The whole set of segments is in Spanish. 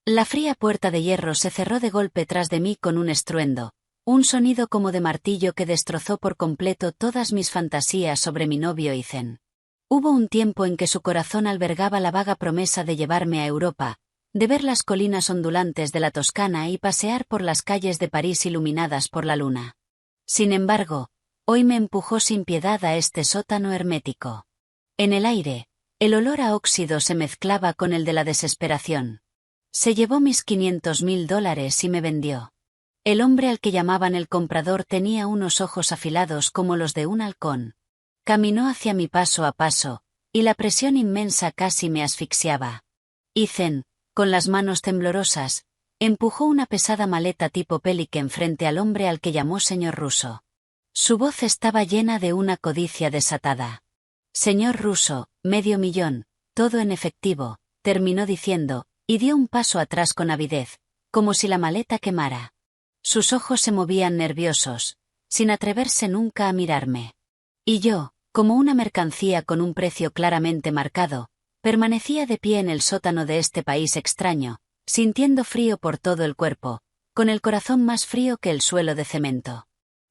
La fría puerta de hierro se cerró de golpe tras de mí con un estruendo, un sonido como de martillo que destrozó por completo todas mis fantasías sobre mi novio Ethan. Hubo un tiempo en que su corazón albergaba la vaga promesa de llevarme a Europa, de ver las colinas ondulantes de la Toscana y pasear por las calles de París iluminadas por la luna. Sin embargo, hoy me empujó sin piedad a este sótano hermético. En el aire, el olor a óxido se mezclaba con el de la desesperación. Se llevó mis $500,000 y me vendió. El hombre al que llamaban el comprador tenía unos ojos afilados como los de un halcón. Caminó hacia mí paso a paso, y la presión inmensa casi me asfixiaba. Ethan, con las manos temblorosas, empujó una pesada maleta tipo Pelican frente al hombre al que llamó señor Russo. Su voz estaba llena de una codicia desatada. Señor Russo, $500,000, todo en efectivo, terminó diciendo, y dio un paso atrás con avidez, como si la maleta quemara. Sus ojos se movían nerviosos, sin atreverse nunca a mirarme. Y yo, como una mercancía con un precio claramente marcado, permanecía de pie en el sótano de este país extraño, sintiendo frío por todo el cuerpo, con el corazón más frío que el suelo de cemento.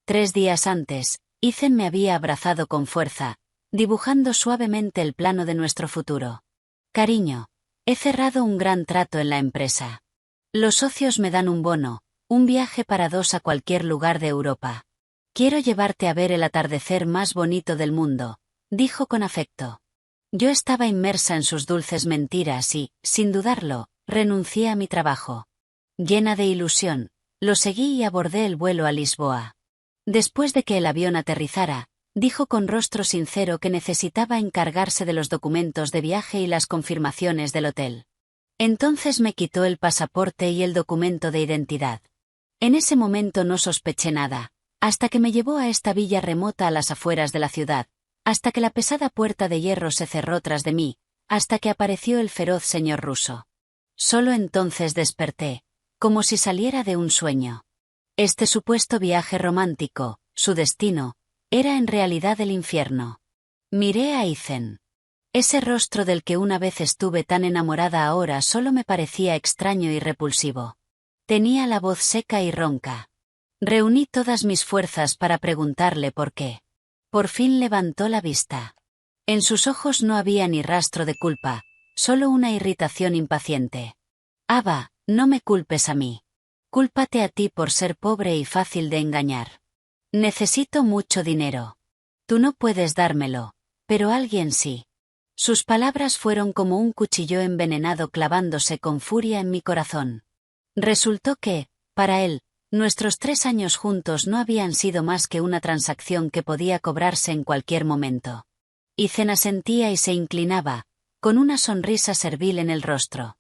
3 días antes, Ethan me había abrazado con fuerza, dibujando suavemente el plano de nuestro futuro. Cariño, he cerrado un gran trato en la empresa. Los socios me dan un bono, un viaje para 2 a cualquier lugar de Europa. Quiero llevarte a ver el atardecer más bonito del mundo, dijo con afecto. Yo estaba inmersa en sus dulces mentiras y, sin dudarlo, renuncié a mi trabajo. Llena de ilusión, lo seguí y abordé el vuelo a Lisboa. Después de que el avión aterrizara, dijo con rostro sincero que necesitaba encargarse de los documentos de viaje y las confirmaciones del hotel. Entonces me quitó el pasaporte y el documento de identidad. En ese momento no sospeché nada, hasta que me llevó a esta villa remota a las afueras de la ciudad, hasta que la pesada puerta de hierro se cerró tras de mí, hasta que apareció el feroz señor Russo. Solo entonces desperté, como si saliera de un sueño. Este supuesto viaje romántico, su destino, era en realidad el infierno. Miré a Ethan. Ese rostro del que una vez estuve tan enamorada ahora solo me parecía extraño y repulsivo. Tenía la voz seca y ronca. Reuní todas mis fuerzas para preguntarle por qué. Por fin levantó la vista. En sus ojos no había ni rastro de culpa, solo una irritación impaciente. Ava, no me culpes a mí. Cúlpate a ti por ser pobre y fácil de engañar. Necesito mucho dinero. Tú no puedes dármelo, pero alguien sí. Sus palabras fueron como un cuchillo envenenado clavándose con furia en mi corazón. Resultó que, para él, nuestros 3 años juntos no habían sido más que una transacción que podía cobrarse en cualquier momento. Ethan asentía y se inclinaba, con una sonrisa servil en el rostro.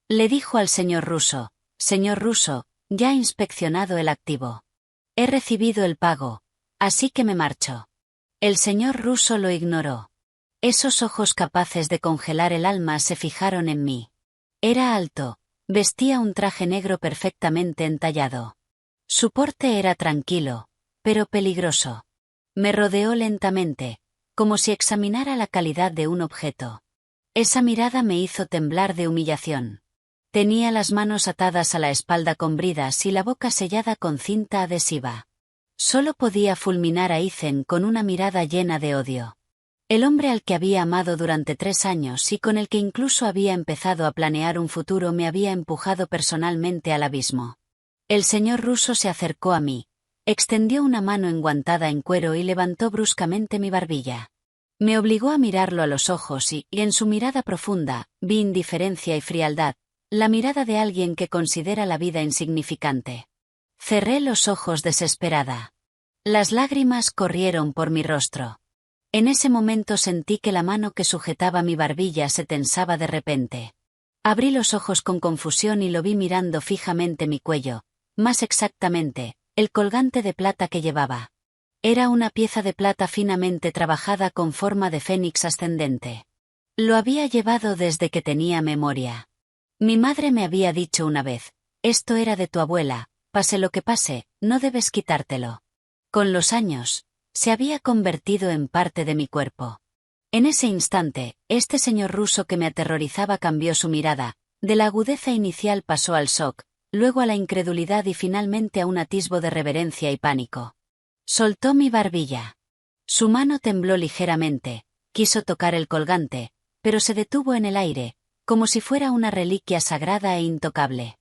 Le dijo al señor Russo, señor Russo, ya he inspeccionado el activo. He recibido el pago, así que me marcho. El señor Russo lo ignoró. Esos ojos capaces de congelar el alma se fijaron en mí. Era alto, vestía un traje negro perfectamente entallado. Su porte era tranquilo, pero peligroso. Me rodeó lentamente, como si examinara la calidad de un objeto. Esa mirada me hizo temblar de humillación. Tenía las manos atadas a la espalda con bridas y la boca sellada con cinta adhesiva. Solo podía fulminar a Ethan con una mirada llena de odio. El hombre al que había amado durante 3 años y con el que incluso había empezado a planear un futuro me había empujado personalmente al abismo. El señor Russo se acercó a mí, extendió una mano enguantada en cuero y levantó bruscamente mi barbilla. Me obligó a mirarlo a los ojos y en su mirada profunda, vi indiferencia y frialdad, la mirada de alguien que considera la vida insignificante. Cerré los ojos desesperada. Las lágrimas corrieron por mi rostro. En ese momento sentí que la mano que sujetaba mi barbilla se tensaba de repente. Abrí los ojos con confusión y lo vi mirando fijamente mi cuello, más exactamente, el colgante de plata que llevaba. Era una pieza de plata finamente trabajada con forma de fénix ascendente. Lo había llevado desde que tenía memoria. Mi madre me había dicho una vez, esto era de tu abuela, pase lo que pase, no debes quitártelo. Con los años, se había convertido en parte de mi cuerpo. En ese instante, este señor Russo que me aterrorizaba cambió su mirada, De la agudeza inicial pasó al shock, luego a la incredulidad y finalmente a un atisbo de reverencia y pánico. Soltó mi barbilla. Su mano tembló ligeramente, quiso tocar el colgante, pero se detuvo en el aire, como si fuera una reliquia sagrada e intocable.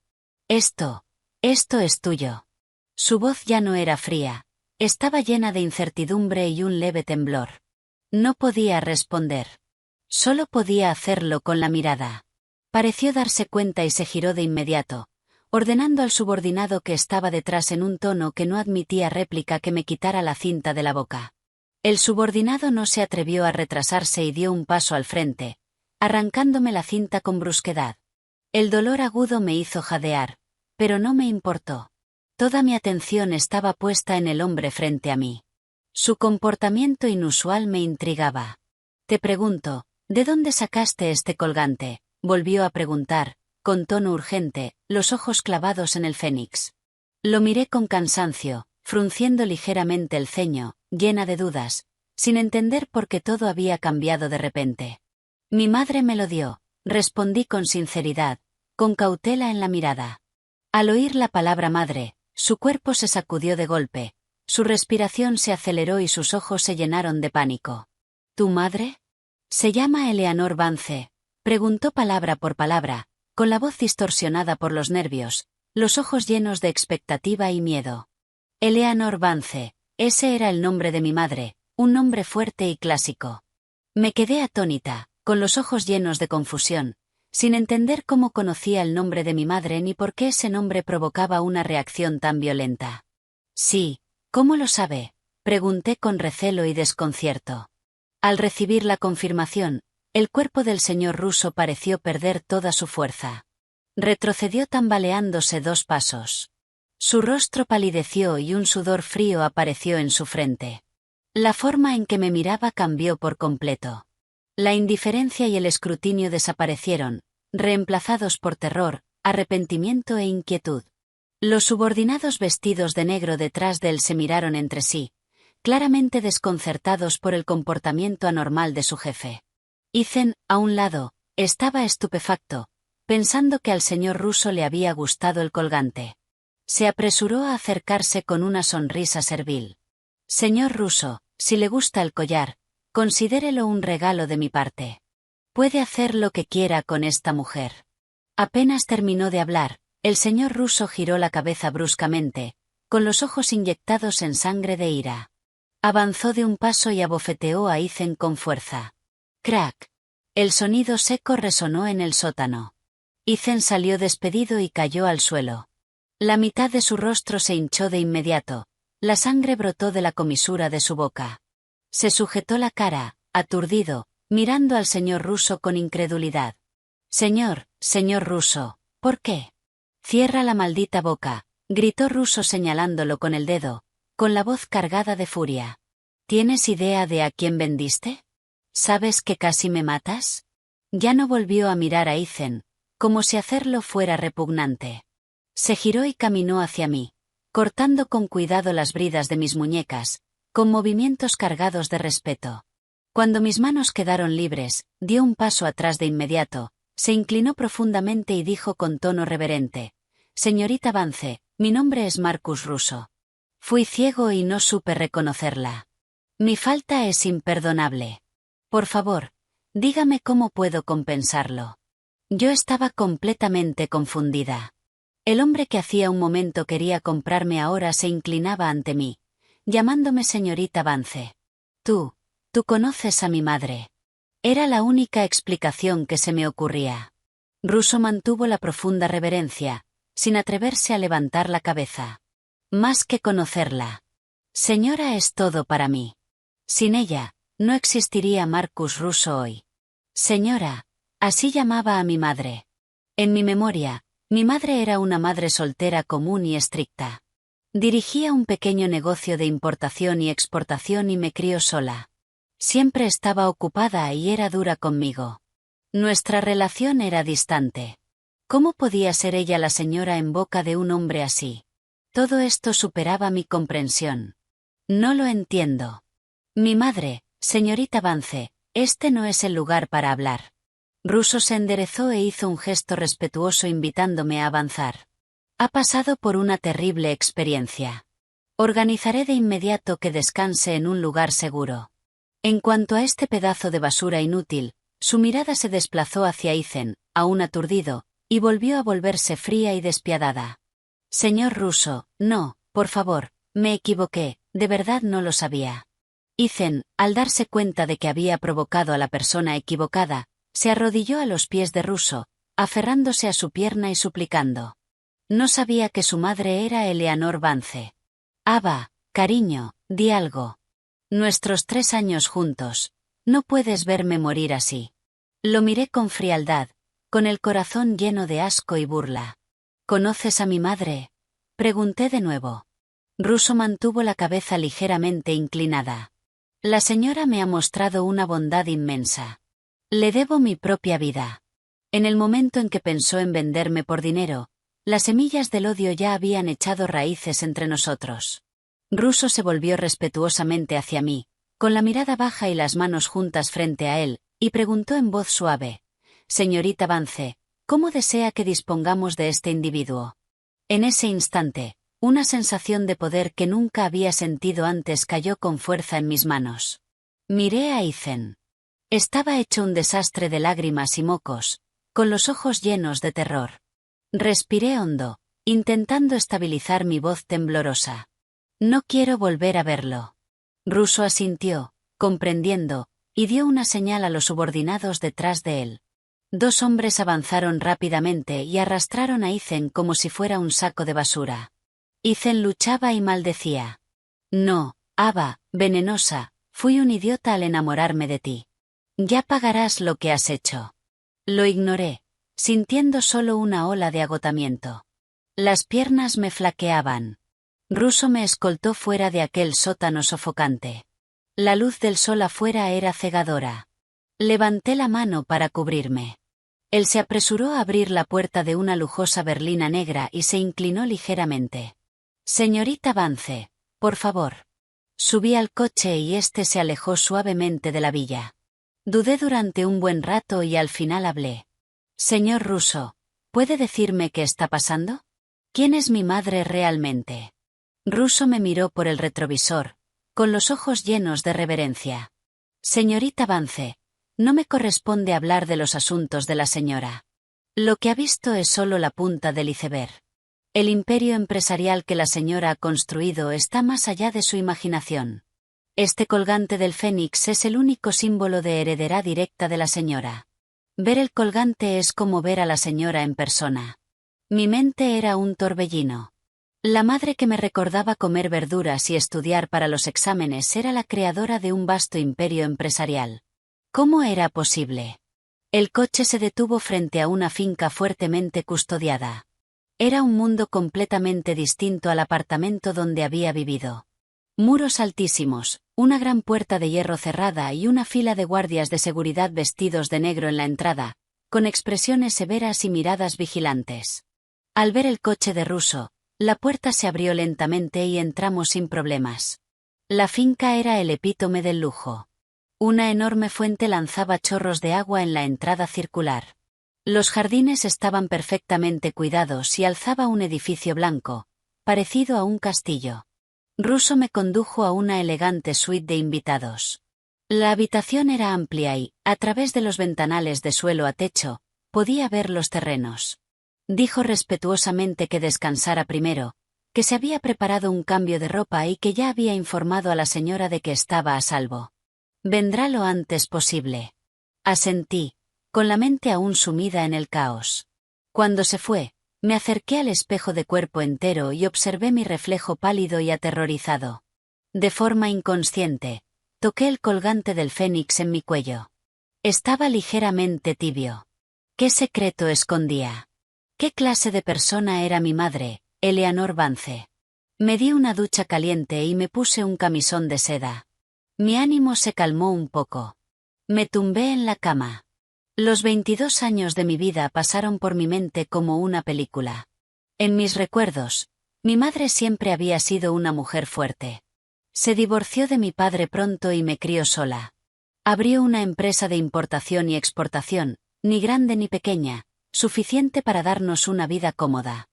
Esto es tuyo. Su voz ya no era fría, estaba llena de incertidumbre y un leve temblor. No podía responder. Solo podía hacerlo con la mirada. Pareció darse cuenta y se giró de inmediato, ordenando al subordinado que estaba detrás en un tono que no admitía réplica que me quitara la cinta de la boca. El subordinado no se atrevió a retrasarse y dio un paso al frente, arrancándome la cinta con brusquedad. El dolor agudo me hizo jadear, pero no me importó. Toda mi atención estaba puesta en el hombre frente a mí. Su comportamiento inusual me intrigaba. Te pregunto, ¿de dónde sacaste este colgante?, volvió a preguntar, con tono urgente, los ojos clavados en el fénix. Lo miré con cansancio, frunciendo ligeramente el ceño, llena de dudas, sin entender por qué todo había cambiado de repente. Mi madre me lo dio, respondí con sinceridad, con cautela en la mirada. Al oír la palabra madre, su cuerpo se sacudió de golpe, su respiración se aceleró y sus ojos se llenaron de pánico. ¿Tu madre? ¿Se llama Eleanor Vance?, preguntó palabra por palabra, con la voz distorsionada por los nervios, los ojos llenos de expectativa y miedo. Eleanor Vance, ese era el nombre de mi madre, un nombre fuerte y clásico. Me quedé atónita, con los ojos llenos de confusión, sin entender cómo conocía el nombre de mi madre ni por qué ese nombre provocaba una reacción tan violenta. Sí, ¿cómo lo sabe?, pregunté con recelo y desconcierto. Al recibir la confirmación, el cuerpo del señor ruso pareció perder toda su fuerza. Retrocedió tambaleándose 2 pasos. Su rostro palideció y un sudor frío apareció en su frente. La forma en que me miraba cambió por completo. La indiferencia y el escrutinio desaparecieron, reemplazados por terror, arrepentimiento e inquietud. Los subordinados vestidos de negro detrás de él se miraron entre sí, claramente desconcertados por el comportamiento anormal de su jefe. Ethan, a un lado, estaba estupefacto, pensando que al señor ruso le había gustado el colgante. Se apresuró a acercarse con una sonrisa servil. Señor ruso, si le gusta el collar, considérelo un regalo de mi parte. Puede hacer lo que quiera con esta mujer. Apenas terminó de hablar, el señor ruso giró la cabeza bruscamente, con los ojos inyectados en sangre de ira. Avanzó de un paso y abofeteó a Ethan con fuerza. Crack. El sonido seco resonó en el sótano. Ethan salió despedido y cayó al suelo. La mitad de su rostro se hinchó de inmediato, la sangre brotó de la comisura de su boca. Se sujetó la cara, aturdido, mirando al señor ruso con incredulidad. Señor ruso, ¿por qué? Cierra la maldita boca, gritó Russo señalándolo con el dedo, con la voz cargada de furia. ¿Tienes idea de a quién vendiste? ¿Sabes que casi me matas? Ya no volvió a mirar a Ethan, como si hacerlo fuera repugnante. Se giró y caminó hacia mí, cortando con cuidado las bridas de mis muñecas, con movimientos cargados de respeto. Cuando mis manos quedaron libres, dio un paso atrás de inmediato, se inclinó profundamente y dijo con tono reverente: Señorita Vance, mi nombre es Marcus Russo. Fui ciego y no supe reconocerla. Mi falta es imperdonable. Por favor, dígame cómo puedo compensarlo. Yo estaba completamente confundida. El hombre que hacía un momento quería comprarme ahora se inclinaba ante mí, llamándome señorita Vance. Tú conoces a mi madre. Era la única explicación que se me ocurría. Russo mantuvo la profunda reverencia, sin atreverse a levantar la cabeza. Más que conocerla. Señora es todo para mí. Sin ella, no existiría Marcus Russo hoy. Señora, así llamaba a mi madre. En mi memoria, mi madre era una madre soltera común y estricta. Dirigía un pequeño negocio de importación y exportación y me crió sola. Siempre estaba ocupada y era dura conmigo. Nuestra relación era distante. ¿Cómo podía ser ella la señora en boca de un hombre así? Todo esto superaba mi comprensión. No lo entiendo. Mi madre, señorita Vance, este no es el lugar para hablar. Russo se enderezó e hizo un gesto respetuoso invitándome a avanzar. Ha pasado por una terrible experiencia. Organizaré de inmediato que descanse en un lugar seguro. En cuanto a este pedazo de basura inútil, su mirada se desplazó hacia Ethan, aún aturdido, y volvió a volverse fría y despiadada. Señor Russo, no, por favor, me equivoqué, de verdad no lo sabía. Ethan, al darse cuenta de que había provocado a la persona equivocada, se arrodilló a los pies de Russo, aferrándose a su pierna y suplicando. No sabía que su madre era Eleanor Vance. Ava, cariño, di algo. Nuestros 3 años juntos. No puedes verme morir así. Lo miré con frialdad, con el corazón lleno de asco y burla. ¿Conoces a mi madre? Pregunté de nuevo. Russo mantuvo la cabeza ligeramente inclinada. La señora me ha mostrado una bondad inmensa. Le debo mi propia vida. En el momento en que pensó en venderme por dinero, las semillas del odio ya habían echado raíces entre nosotros. Russo se volvió respetuosamente hacia mí, con la mirada baja y las manos juntas frente a él, y preguntó en voz suave: «Señorita Vance, ¿cómo desea que dispongamos de este individuo?» En ese instante, una sensación de poder que nunca había sentido antes cayó con fuerza en mis manos. Miré a Ethan. Estaba hecho un desastre de lágrimas y mocos, con los ojos llenos de terror. Respiré hondo, intentando estabilizar mi voz temblorosa. «No quiero volver a verlo». Russo asintió, comprendiendo, y dio una señal a los subordinados detrás de él. 2 hombres avanzaron rápidamente y arrastraron a Ethan como si fuera un saco de basura. Ethan luchaba y maldecía. «No, Ava, venenosa, fui un idiota al enamorarme de ti. Ya pagarás lo que has hecho». Lo ignoré, sintiendo solo una ola de agotamiento. Las piernas me flaqueaban. Russo me escoltó fuera de aquel sótano sofocante. La luz del sol afuera era cegadora. Levanté la mano para cubrirme. Él se apresuró a abrir la puerta de una lujosa berlina negra y se inclinó ligeramente. «Señorita Vance, por favor». Subí al coche y este se alejó suavemente de la villa. Dudé durante un buen rato y al final hablé. «Señor Russo, ¿puede decirme qué está pasando? ¿Quién es mi madre realmente?» Russo me miró por el retrovisor, con los ojos llenos de reverencia. «Señorita Vance, no me corresponde hablar de los asuntos de la señora. Lo que ha visto es solo la punta del iceberg. El imperio empresarial que la señora ha construido está más allá de su imaginación. Este colgante del Fénix es el único símbolo de heredera directa de la señora. Ver el colgante es como ver a la señora en persona. Mi mente era un torbellino. La madre que me recordaba comer verduras y estudiar para los exámenes era la creadora de un vasto imperio empresarial. ¿Cómo era posible? El coche se detuvo frente a una finca fuertemente custodiada. Era un mundo completamente distinto al apartamento donde había vivido. Muros altísimos, una gran puerta de hierro cerrada y una fila de guardias de seguridad vestidos de negro en la entrada, con expresiones severas y miradas vigilantes. Al ver el coche de Russo, la puerta se abrió lentamente y entramos sin problemas. La finca era el epítome del lujo. Una enorme fuente lanzaba chorros de agua en la entrada circular. Los jardines estaban perfectamente cuidados y alzaba un edificio blanco, parecido a un castillo. Russo me condujo a una elegante suite de invitados. La habitación era amplia y, a través de los ventanales de suelo a techo, podía ver los terrenos. Dijo respetuosamente que descansara primero, que se había preparado un cambio de ropa y que ya había informado a la señora de que estaba a salvo. «Vendrá lo antes posible». Asentí, con la mente aún sumida en el caos. Cuando se fue, me acerqué al espejo de cuerpo entero y observé mi reflejo pálido y aterrorizado. De forma inconsciente, toqué el colgante del Fénix en mi cuello. Estaba ligeramente tibio. ¿Qué secreto escondía? ¿Qué clase de persona era mi madre, Eleanor Vance? Me di una ducha caliente y me puse un camisón de seda. Mi ánimo se calmó un poco. Me tumbé en la cama. Los 22 años de mi vida pasaron por mi mente como una película. En mis recuerdos, mi madre siempre había sido una mujer fuerte. Se divorció de mi padre pronto y me crió sola. Abrió una empresa de importación y exportación, ni grande ni pequeña, suficiente para darnos una vida cómoda.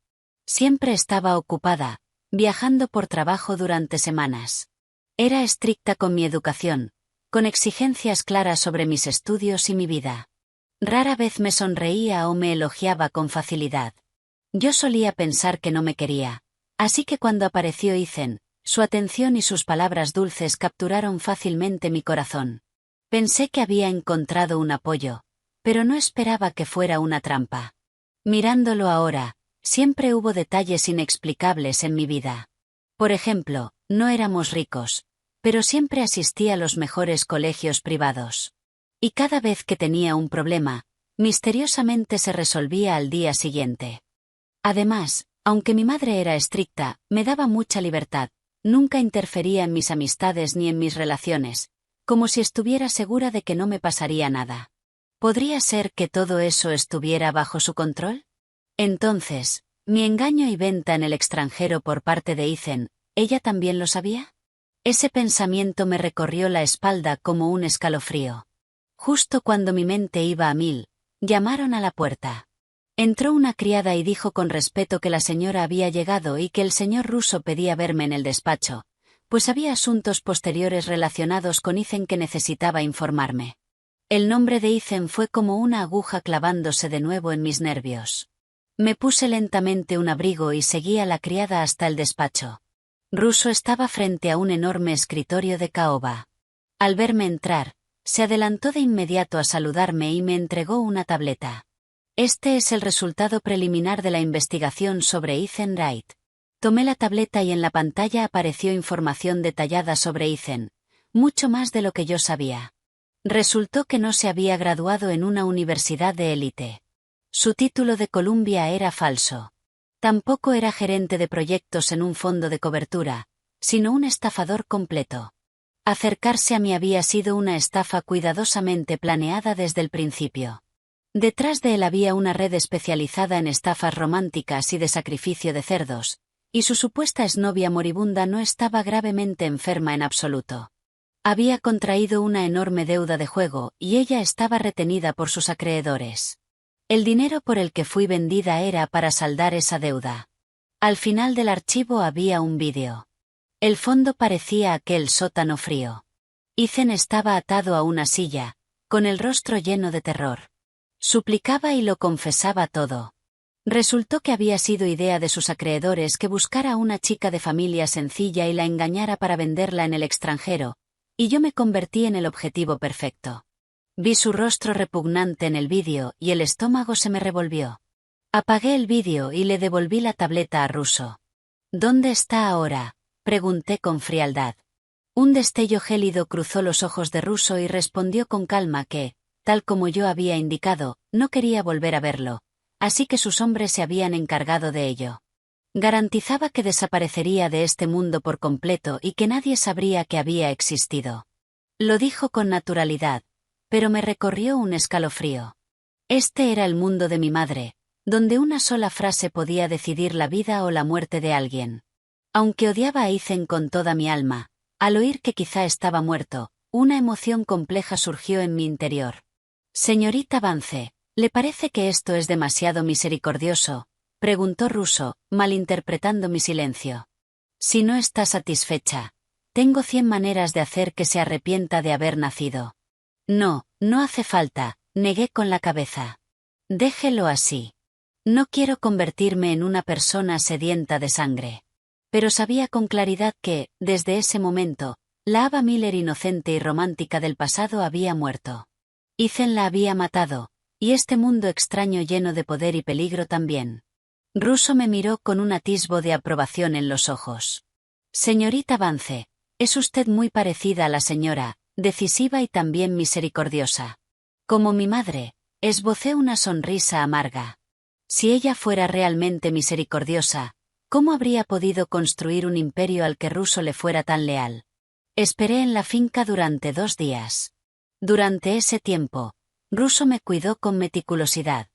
Siempre estaba ocupada, viajando por trabajo durante semanas. Era estricta con mi educación, con exigencias claras sobre mis estudios y mi vida. Rara vez me sonreía o me elogiaba con facilidad. Yo solía pensar que no me quería, así que cuando apareció Ethan, su atención y sus palabras dulces capturaron fácilmente mi corazón. Pensé que había encontrado un apoyo, pero no esperaba que fuera una trampa. Mirándolo ahora, siempre hubo detalles inexplicables en mi vida. Por ejemplo, no éramos ricos, pero siempre asistí a los mejores colegios privados. Y cada vez que tenía un problema, misteriosamente se resolvía al día siguiente. Además, aunque mi madre era estricta, me daba mucha libertad, nunca interfería en mis amistades ni en mis relaciones, como si estuviera segura de que no me pasaría nada. ¿Podría ser que todo eso estuviera bajo su control? Entonces, mi engaño y venta en el extranjero por parte de Ethan, ¿ella también lo sabía? Ese pensamiento me recorrió la espalda como un escalofrío. Justo cuando mi mente iba a mil, llamaron a la puerta. Entró una criada y dijo con respeto que la señora había llegado y que el señor Russo pedía verme en el despacho, pues había asuntos posteriores relacionados con Ethan que necesitaba informarme. El nombre de Ethan fue como una aguja clavándose de nuevo en mis nervios. Me puse lentamente un abrigo y seguí a la criada hasta el despacho. Russo estaba frente a un enorme escritorio de caoba. Al verme entrar, se adelantó de inmediato a saludarme y me entregó una tableta. Este es el resultado preliminar de la investigación sobre Ethan Wright. Tomé la tableta y en la pantalla apareció información detallada sobre Ethan, mucho más de lo que yo sabía. Resultó que no se había graduado en una universidad de élite. Su título de Columbia era falso. Tampoco era gerente de proyectos en un fondo de cobertura, sino un estafador completo. Acercarse a mí había sido una estafa cuidadosamente planeada desde el principio. Detrás de él había una red especializada en estafas románticas y de sacrificio de cerdos, y su supuesta exnovia moribunda no estaba gravemente enferma en absoluto. Había contraído una enorme deuda de juego y ella estaba retenida por sus acreedores. El dinero por el que fui vendida era para saldar esa deuda. Al final del archivo había un vídeo. El fondo parecía aquel sótano frío. Ethan estaba atado a una silla, con el rostro lleno de terror. Suplicaba y lo confesaba todo. Resultó que había sido idea de sus acreedores que buscara a una chica de familia sencilla y la engañara para venderla en el extranjero, y yo me convertí en el objetivo perfecto. Vi su rostro repugnante en el vídeo y el estómago se me revolvió. Apagué el vídeo y le devolví la tableta a Russo. ¿Dónde está ahora?, pregunté con frialdad. Un destello gélido cruzó los ojos de Russo y respondió con calma que, tal como yo había indicado, no quería volver a verlo, así que sus hombres se habían encargado de ello. Garantizaba que desaparecería de este mundo por completo y que nadie sabría que había existido. Lo dijo con naturalidad, pero me recorrió un escalofrío. Este era el mundo de mi madre, donde una sola frase podía decidir la vida o la muerte de alguien. Aunque odiaba a Ethan con toda mi alma, al oír que quizá estaba muerto, una emoción compleja surgió en mi interior. Señorita Vance, ¿le parece que esto es demasiado misericordioso?, preguntó Russo, malinterpretando mi silencio. Si no está satisfecha, tengo 100 maneras de hacer que se arrepienta de haber nacido. No, no hace falta, negué con la cabeza. Déjelo así. No quiero convertirme en una persona sedienta de sangre. Pero sabía con claridad que, desde ese momento, la Ava Miller inocente y romántica del pasado había muerto. Ethan la había matado, y este mundo extraño lleno de poder y peligro también. Russo me miró con un atisbo de aprobación en los ojos. Señorita Vance, es usted muy parecida a la señora, decisiva y también misericordiosa. Como mi madre, esbocé una sonrisa amarga. Si ella fuera realmente misericordiosa, ¿cómo habría podido construir un imperio al que Russo le fuera tan leal? Esperé en la finca durante 2 días. Durante ese tiempo, Russo me cuidó con meticulosidad.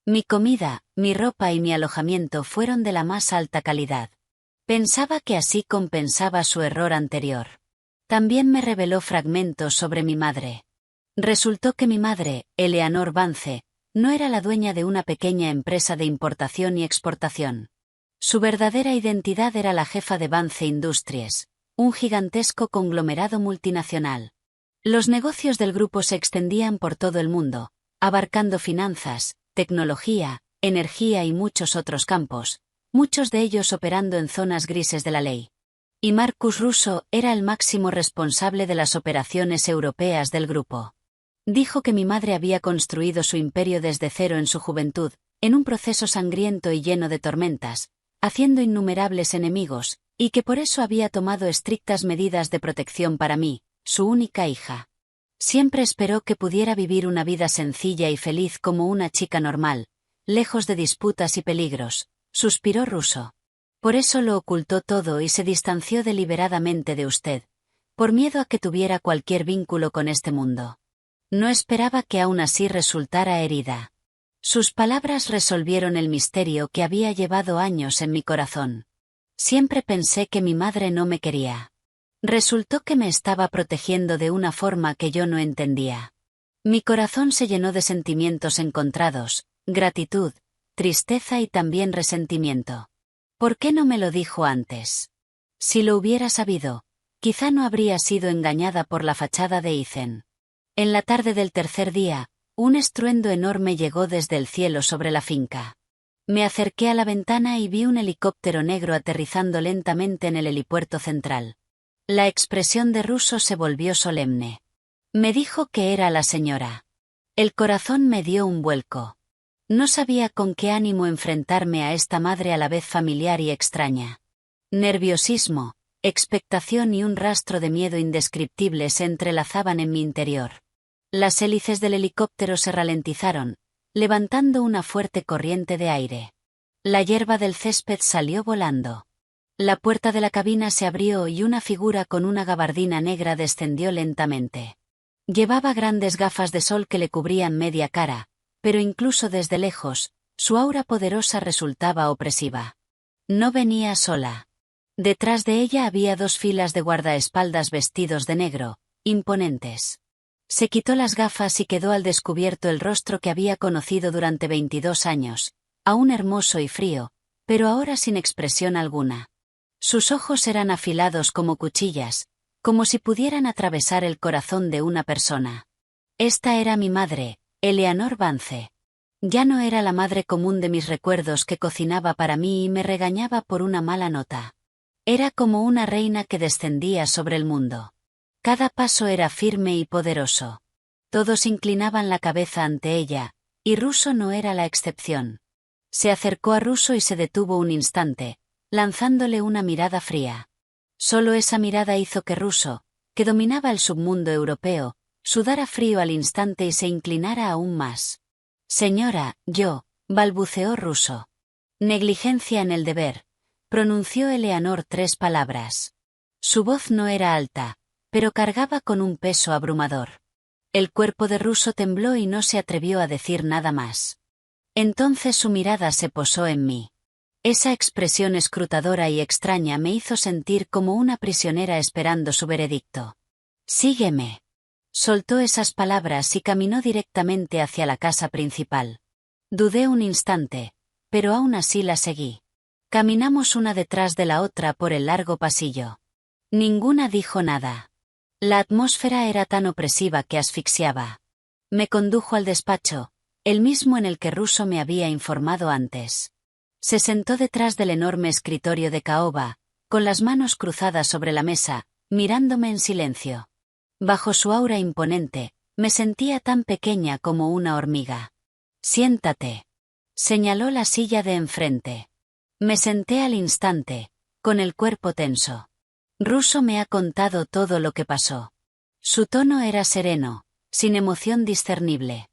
Mi comida, mi ropa y mi alojamiento fueron de la más alta calidad. Pensaba que así compensaba su error anterior. También me reveló fragmentos sobre mi madre. Resultó que mi madre, Eleanor Vance, No era la dueña de una pequeña empresa de importación y exportación. Su verdadera identidad era la jefa de Vance Industries, un gigantesco conglomerado multinacional. Los negocios del grupo se extendían por todo el mundo, abarcando finanzas, tecnología, energía y muchos otros campos, muchos de ellos operando en zonas grises de la ley. Y Marcus Russo era el máximo responsable de las operaciones europeas del grupo. Dijo que mi madre había construido su imperio desde cero en su juventud, en un proceso sangriento y lleno de tormentas, haciendo innumerables enemigos, y que por eso había tomado estrictas medidas de protección para mí, su única hija. Siempre esperó que pudiera vivir una vida sencilla y feliz como una chica normal, lejos de disputas y peligros, suspiró Russo. Por eso lo ocultó todo y se distanció deliberadamente de usted, por miedo a que tuviera cualquier vínculo con este mundo. No esperaba que aún así resultara herida. Sus palabras resolvieron el misterio que había llevado años en mi corazón. Siempre pensé que mi madre no me quería. Resultó que me estaba protegiendo de una forma que yo no entendía. Mi corazón se llenó de sentimientos encontrados, gratitud, tristeza y también resentimiento. ¿Por qué no me lo dijo antes? Si lo hubiera sabido, quizá no habría sido engañada por la fachada de Ethan. En la tarde del tercer día, un estruendo enorme llegó desde el cielo sobre la finca. Me acerqué a la ventana y vi un helicóptero negro aterrizando lentamente en el helipuerto central. La expresión de Russo se volvió solemne. Me dijo que era la señora. El corazón me dio un vuelco. No sabía con qué ánimo enfrentarme a esta madre a la vez familiar y extraña. Nerviosismo, expectación y un rastro de miedo indescriptible se entrelazaban en mi interior. Las hélices del helicóptero se ralentizaron, levantando una fuerte corriente de aire. La hierba del césped salió volando. La puerta de la cabina se abrió y una figura con una gabardina negra descendió lentamente. Llevaba grandes gafas de sol que le cubrían media cara, pero incluso desde lejos, su aura poderosa resultaba opresiva. No venía sola. Detrás de ella había 2 filas de guardaespaldas vestidos de negro, imponentes. Se quitó las gafas y quedó al descubierto el rostro que había conocido durante 22 años, aún hermoso y frío, pero ahora sin expresión alguna. Sus ojos eran afilados como cuchillas, como si pudieran atravesar el corazón de una persona. Esta era mi madre, Eleanor Vance. Ya no era la madre común de mis recuerdos que cocinaba para mí y me regañaba por una mala nota. Era como una reina que descendía sobre el mundo. Cada paso era firme y poderoso. Todos inclinaban la cabeza ante ella, y Russo no era la excepción. Se acercó a Russo y se detuvo un instante, lanzándole una mirada fría. Solo esa mirada hizo que Russo, que dominaba el submundo europeo, sudara frío al instante y se inclinara aún más. Señora, balbuceó Russo. Negligencia en el deber, pronunció Eleanor 3 palabras. Su voz no era alta, pero cargaba con un peso abrumador. El cuerpo de Russo tembló y no se atrevió a decir nada más. Entonces su mirada se posó en mí. Esa expresión escrutadora y extraña me hizo sentir como una prisionera esperando su veredicto. Sígueme. Soltó esas palabras y caminó directamente hacia la casa principal. Dudé un instante, pero aún así la seguí. Caminamos una detrás de la otra por el largo pasillo. Ninguna dijo nada. La atmósfera era tan opresiva que asfixiaba. Me condujo al despacho, el mismo en el que Russo me había informado antes. Se sentó detrás del enorme escritorio de caoba, con las manos cruzadas sobre la mesa, mirándome en silencio. Bajo su aura imponente, me sentía tan pequeña como una hormiga. Siéntate. Señaló la silla de enfrente. Me senté al instante, con el cuerpo tenso. Russo me ha contado todo lo que pasó. Su tono era sereno, sin emoción discernible.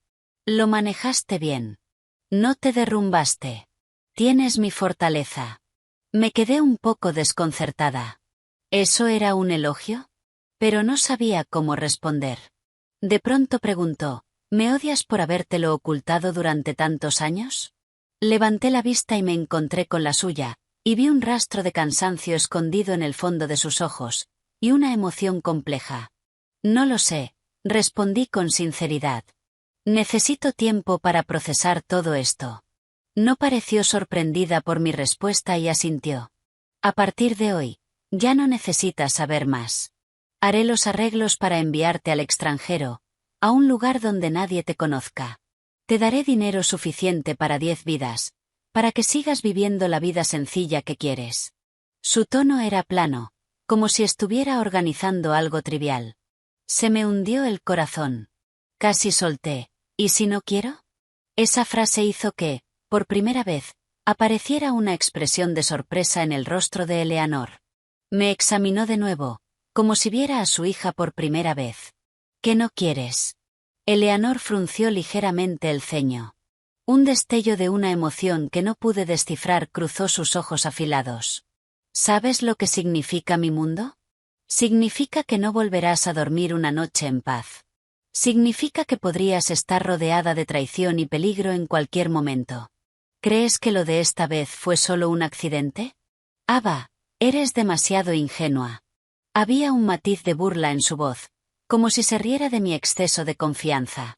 Lo manejaste bien. No te derrumbaste. Tienes mi fortaleza. Me quedé un poco desconcertada. ¿Eso era un elogio? Pero no sabía cómo responder. De pronto preguntó, ¿me odias por habértelo ocultado durante tantos años? Levanté la vista y me encontré con la suya, y vi un rastro de cansancio escondido en el fondo de sus ojos, y una emoción compleja. No lo sé, respondí con sinceridad. Necesito tiempo para procesar todo esto. No pareció sorprendida por mi respuesta y asintió. A partir de hoy, ya no necesitas saber más. Haré los arreglos para enviarte al extranjero, a un lugar donde nadie te conozca. Te daré dinero suficiente para 10 vidas, para que sigas viviendo la vida sencilla que quieres. Su tono era plano, como si estuviera organizando algo trivial. Se me hundió el corazón. Casi solté. ¿Y si no quiero? Esa frase hizo que, por primera vez, apareciera una expresión de sorpresa en el rostro de Eleanor. Me examinó de nuevo, como si viera a su hija por primera vez. ¿Qué no quieres? Eleanor frunció ligeramente el ceño. Un destello de una emoción que no pude descifrar cruzó sus ojos afilados. ¿Sabes lo que significa mi mundo? Significa que no volverás a dormir una noche en paz. Significa que podrías estar rodeada de traición y peligro en cualquier momento. ¿Crees que lo de esta vez fue solo un accidente? Ava, eres demasiado ingenua. Había un matiz de burla en su voz, como si se riera de mi exceso de confianza.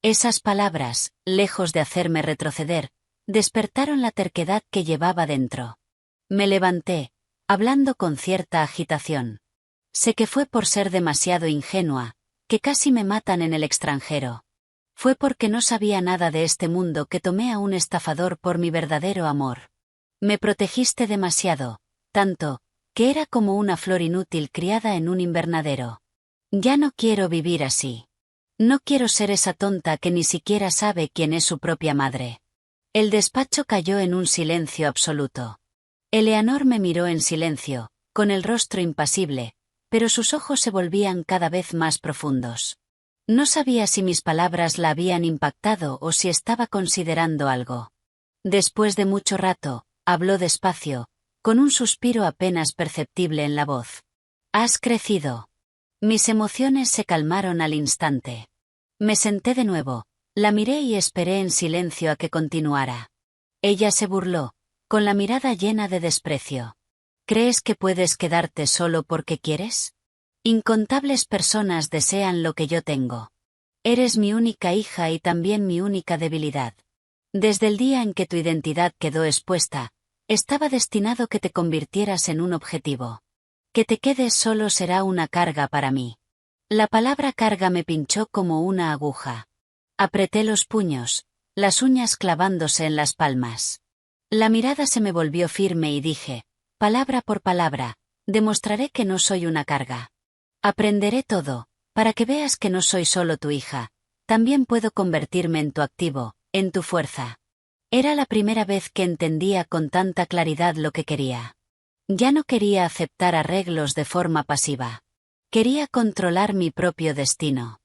Esas palabras, lejos de hacerme retroceder, despertaron la terquedad que llevaba dentro. Me levanté, hablando con cierta agitación. Sé que fue por ser demasiado ingenua, que casi me matan en el extranjero. Fue porque no sabía nada de este mundo que tomé a un estafador por mi verdadero amor. Me protegiste demasiado, tanto, que era como una flor inútil criada en un invernadero. Ya no quiero vivir así. No quiero ser esa tonta que ni siquiera sabe quién es su propia madre. El despacho cayó en un silencio absoluto. Eleanor me miró en silencio, con el rostro impasible, pero sus ojos se volvían cada vez más profundos. No sabía si mis palabras la habían impactado o si estaba considerando algo. Después de mucho rato, habló despacio, con un suspiro apenas perceptible en la voz. Has crecido. Mis emociones se calmaron al instante. Me senté de nuevo, la miré y esperé en silencio a que continuara. Ella se burló, con la mirada llena de desprecio. ¿Crees que puedes quedarte solo porque quieres? Incontables personas desean lo que yo tengo. Eres mi única hija y también mi única debilidad. Desde el día en que tu identidad quedó expuesta, estaba destinado que te convirtieras en un objetivo. Que te quedes solo será una carga para mí. La palabra carga me pinchó como una aguja. Apreté los puños, las uñas clavándose en las palmas. La mirada se me volvió firme y dije, palabra por palabra, demostraré que no soy una carga. Aprenderé todo, para que veas que no soy solo tu hija, también puedo convertirme en tu activo, en tu fuerza. Era la primera vez que entendía con tanta claridad lo que quería. Ya no quería aceptar arreglos de forma pasiva. Quería controlar mi propio destino.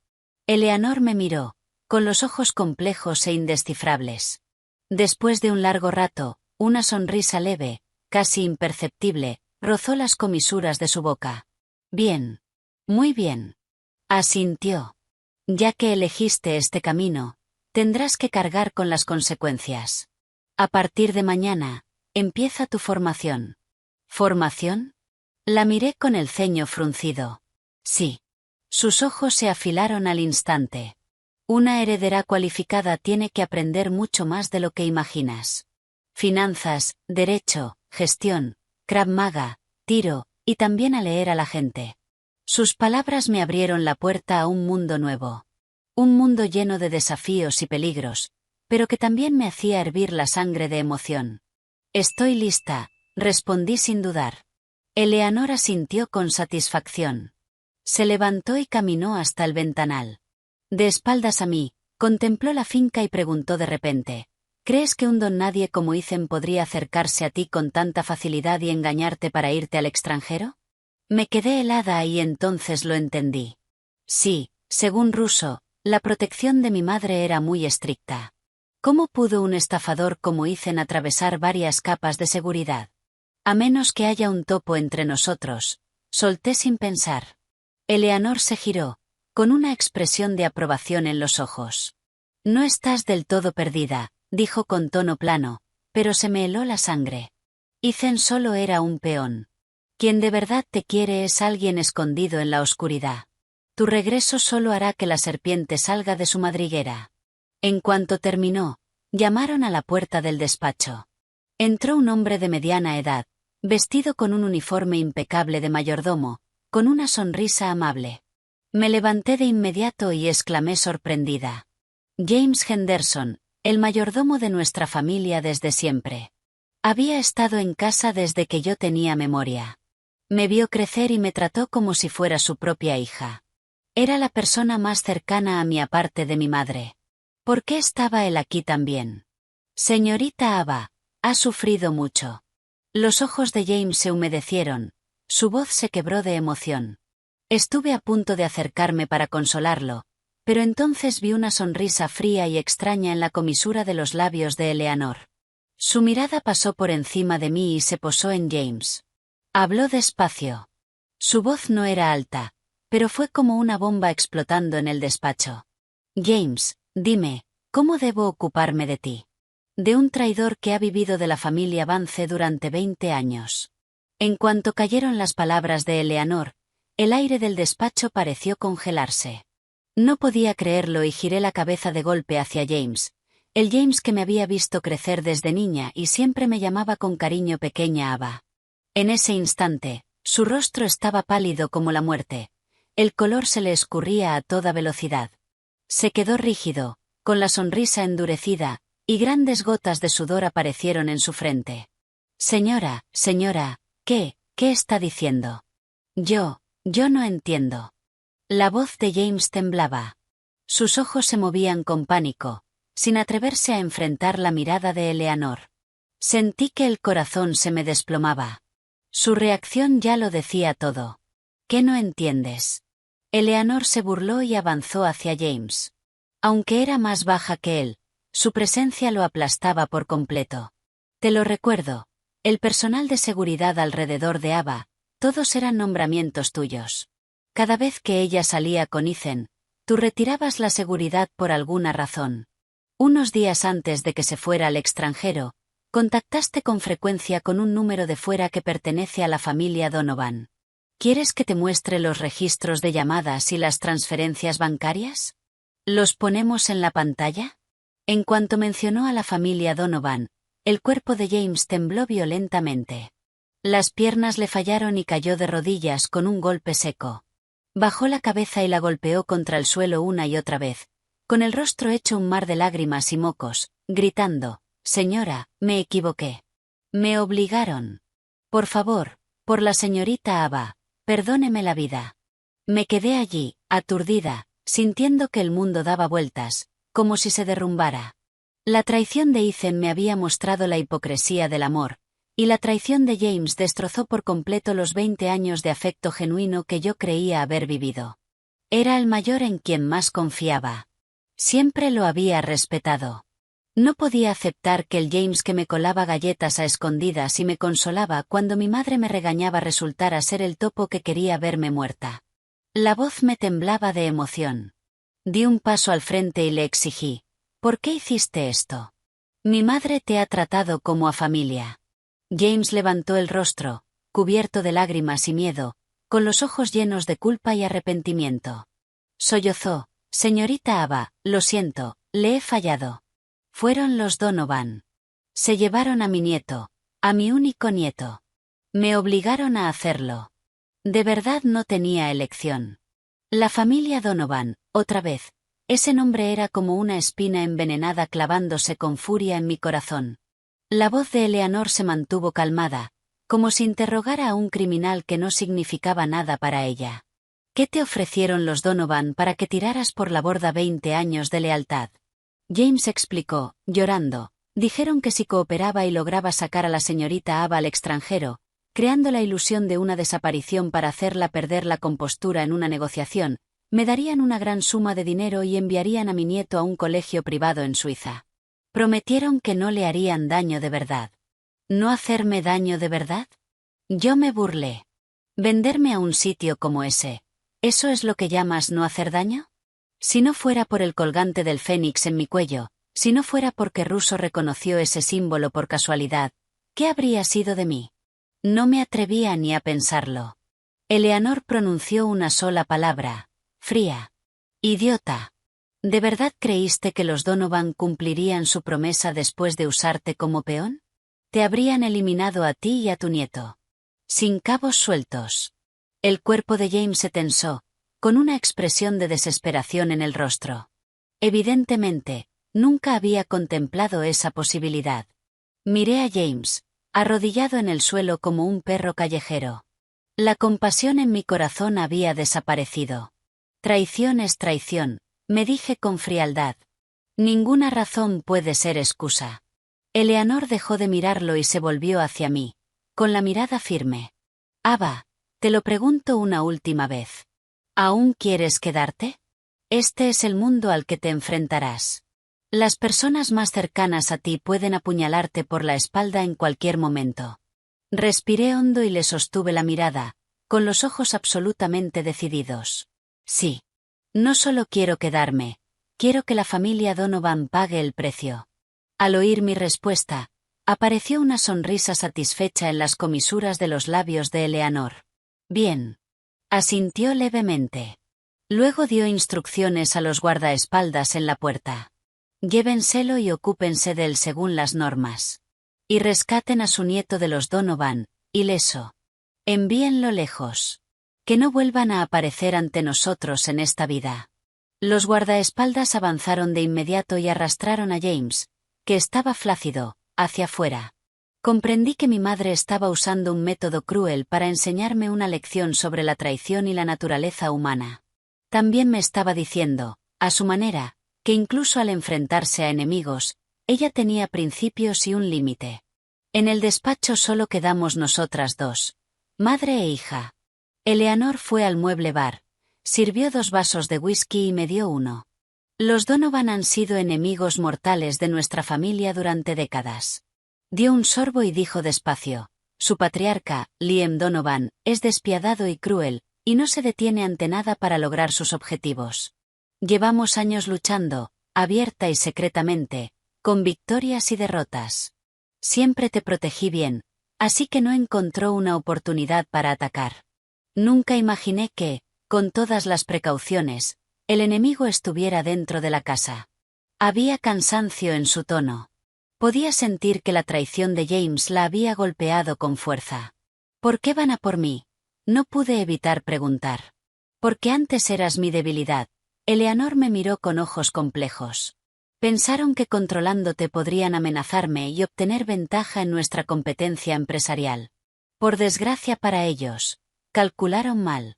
Eleanor me miró, con los ojos complejos e indescifrables. Después de un largo rato, una sonrisa leve, casi imperceptible, rozó las comisuras de su boca. Bien. Muy bien. Asintió. Ya que elegiste este camino, tendrás que cargar con las consecuencias. A partir de mañana, empieza tu formación. ¿Formación? La miré con el ceño fruncido. Sí. Sus ojos se afilaron al instante. Una heredera cualificada tiene que aprender mucho más de lo que imaginas. Finanzas, derecho, gestión, Krav Maga, tiro, y también a leer a la gente. Sus palabras me abrieron la puerta a un mundo nuevo. Un mundo lleno de desafíos y peligros, pero que también me hacía hervir la sangre de emoción. Estoy lista, respondí sin dudar. Eleanor asintió con satisfacción. Se levantó y caminó hasta el ventanal. De espaldas a mí, contempló la finca y preguntó de repente, ¿crees que un don nadie como Ethan podría acercarse a ti con tanta facilidad y engañarte para irte al extranjero? Me quedé helada y entonces lo entendí. Sí, según Russo, la protección de mi madre era muy estricta. ¿Cómo pudo un estafador como Ethan atravesar varias capas de seguridad? A menos que haya un topo entre nosotros, solté sin pensar. Eleanor se giró, con una expresión de aprobación en los ojos. No estás del todo perdida, dijo con tono plano, pero se me heló la sangre. Ethan solo era un peón. Quien de verdad te quiere es alguien escondido en la oscuridad. Tu regreso solo hará que la serpiente salga de su madriguera. En cuanto terminó, llamaron a la puerta del despacho. Entró un hombre de mediana edad, vestido con un uniforme impecable de mayordomo, con una sonrisa amable. Me levanté de inmediato y exclamé sorprendida. James Henderson, el mayordomo de nuestra familia desde siempre. Había estado en casa desde que yo tenía memoria. Me vio crecer y me trató como si fuera su propia hija. Era la persona más cercana a mí aparte de mi madre. ¿Por qué estaba él aquí también? Señorita Ava, ha sufrido mucho. Los ojos de James se humedecieron, su voz se quebró de emoción. Estuve a punto de acercarme para consolarlo, pero entonces vi una sonrisa fría y extraña en la comisura de los labios de Eleanor. Su mirada pasó por encima de mí y se posó en James. Habló despacio. Su voz no era alta, pero fue como una bomba explotando en el despacho. James, dime, ¿cómo debo ocuparme de ti? De un traidor que ha vivido de la familia Vance durante 20 años. En cuanto cayeron las palabras de Eleanor, el aire del despacho pareció congelarse. No podía creerlo y giré la cabeza de golpe hacia James, el James que me había visto crecer desde niña y siempre me llamaba con cariño pequeña Ava. En ese instante, su rostro estaba pálido como la muerte. El color se le escurría a toda velocidad. Se quedó rígido, con la sonrisa endurecida, y grandes gotas de sudor aparecieron en su frente. Señora, ¿qué está diciendo? Yo no entiendo. La voz de James temblaba. Sus ojos se movían con pánico, sin atreverse a enfrentar la mirada de Eleanor. Sentí que el corazón se me desplomaba. Su reacción ya lo decía todo. ¿Qué no entiendes? Eleanor se burló y avanzó hacia James. Aunque era más baja que él, su presencia lo aplastaba por completo. Te lo recuerdo, el personal de seguridad alrededor de Ava, todos eran nombramientos tuyos. Cada vez que ella salía con Ethan, tú retirabas la seguridad por alguna razón. Unos días antes de que se fuera al extranjero, contactaste con frecuencia con un número de fuera que pertenece a la familia Donovan. ¿Quieres que te muestre los registros de llamadas y las transferencias bancarias? ¿Los ponemos en la pantalla? En cuanto mencionó a la familia Donovan, el cuerpo de James tembló violentamente. Las piernas le fallaron y cayó de rodillas con un golpe seco. Bajó la cabeza y la golpeó contra el suelo una y otra vez, con el rostro hecho un mar de lágrimas y mocos, gritando, «Señora, me equivoqué. Me obligaron. Por favor, por la señorita Ava, perdóneme la vida». Me quedé allí, aturdida, sintiendo que el mundo daba vueltas, como si se derrumbara. La traición de Ethan me había mostrado la hipocresía del amor, y la traición de James destrozó por completo los 20 años de afecto genuino que yo creía haber vivido. Era el mayor en quien más confiaba. Siempre lo había respetado. No podía aceptar que el James que me colaba galletas a escondidas y me consolaba cuando mi madre me regañaba resultara ser el topo que quería verme muerta. La voz me temblaba de emoción. Di un paso al frente y le exigí, «¿Por qué hiciste esto? Mi madre te ha tratado como a familia». James levantó el rostro, cubierto de lágrimas y miedo, con los ojos llenos de culpa y arrepentimiento. Sollozó, «Señorita Ava, lo siento, le he fallado. Fueron los Donovan. Se llevaron a mi nieto, a mi único nieto. Me obligaron a hacerlo. De verdad no tenía elección». La familia Donovan, otra vez. Ese nombre era como una espina envenenada clavándose con furia en mi corazón. La voz de Eleanor se mantuvo calmada, como si interrogara a un criminal que no significaba nada para ella. ¿Qué te ofrecieron los Donovan para que tiraras por la borda 20 años de lealtad? James explicó, llorando. Dijeron que si cooperaba y lograba sacar a la señorita Ava al extranjero, creando la ilusión de una desaparición para hacerla perder la compostura en una negociación, me darían una gran suma de dinero y enviarían a mi nieto a un colegio privado en Suiza. Prometieron que no le harían daño de verdad. ¿No hacerme daño de verdad? Yo me burlé. ¿Venderme a un sitio como ese? ¿Eso es lo que llamas no hacer daño? Si no fuera por el colgante del fénix en mi cuello, si no fuera porque Russo reconoció ese símbolo por casualidad, ¿qué habría sido de mí? No me atrevía ni a pensarlo. Eleanor pronunció una sola palabra, fría. Idiota. ¿De verdad creíste que los Donovan cumplirían su promesa después de usarte como peón? Te habrían eliminado a ti y a tu nieto. Sin cabos sueltos. El cuerpo de James se tensó, con una expresión de desesperación en el rostro. Evidentemente, nunca había contemplado esa posibilidad. Miré a James, arrodillado en el suelo como un perro callejero. La compasión en mi corazón había desaparecido. Traición es traición, me dije con frialdad. Ninguna razón puede ser excusa. Eleanor dejó de mirarlo y se volvió hacia mí, con la mirada firme. Ava, te lo pregunto una última vez. ¿Aún quieres quedarte? Este es el mundo al que te enfrentarás. Las personas más cercanas a ti pueden apuñalarte por la espalda en cualquier momento. Respiré hondo y le sostuve la mirada, con los ojos absolutamente decididos. Sí. No solo quiero quedarme, quiero que la familia Donovan pague el precio. Al oír mi respuesta, apareció una sonrisa satisfecha en las comisuras de los labios de Eleanor. Bien. Asintió levemente. Luego dio instrucciones a los guardaespaldas en la puerta. Llévenselo y ocúpense de él según las normas. Y rescaten a su nieto de los Donovan, ileso. Envíenlo lejos. Que no vuelvan a aparecer ante nosotros en esta vida. Los guardaespaldas avanzaron de inmediato y arrastraron a James, que estaba flácido, hacia afuera. Comprendí que mi madre estaba usando un método cruel para enseñarme una lección sobre la traición y la naturaleza humana. También me estaba diciendo, a su manera, que incluso al enfrentarse a enemigos, ella tenía principios y un límite. En el despacho solo quedamos nosotras dos, madre e hija. Eleanor fue al mueble bar, sirvió 2 vasos de whisky y me dio uno. Los Donovan han sido enemigos mortales de nuestra familia durante décadas. Dio un sorbo y dijo despacio, su patriarca, Liam Donovan, es despiadado y cruel, y no se detiene ante nada para lograr sus objetivos. Llevamos años luchando, abierta y secretamente, con victorias y derrotas. Siempre te protegí bien, así que no encontró una oportunidad para atacar. Nunca imaginé que, con todas las precauciones, el enemigo estuviera dentro de la casa. Había cansancio en su tono. Podía sentir que la traición de James la había golpeado con fuerza. ¿Por qué van a por mí? No pude evitar preguntar. Porque antes eras mi debilidad. Eleanor me miró con ojos complejos. Pensaron que controlándote podrían amenazarme y obtener ventaja en nuestra competencia empresarial. Por desgracia para ellos, calcularon mal.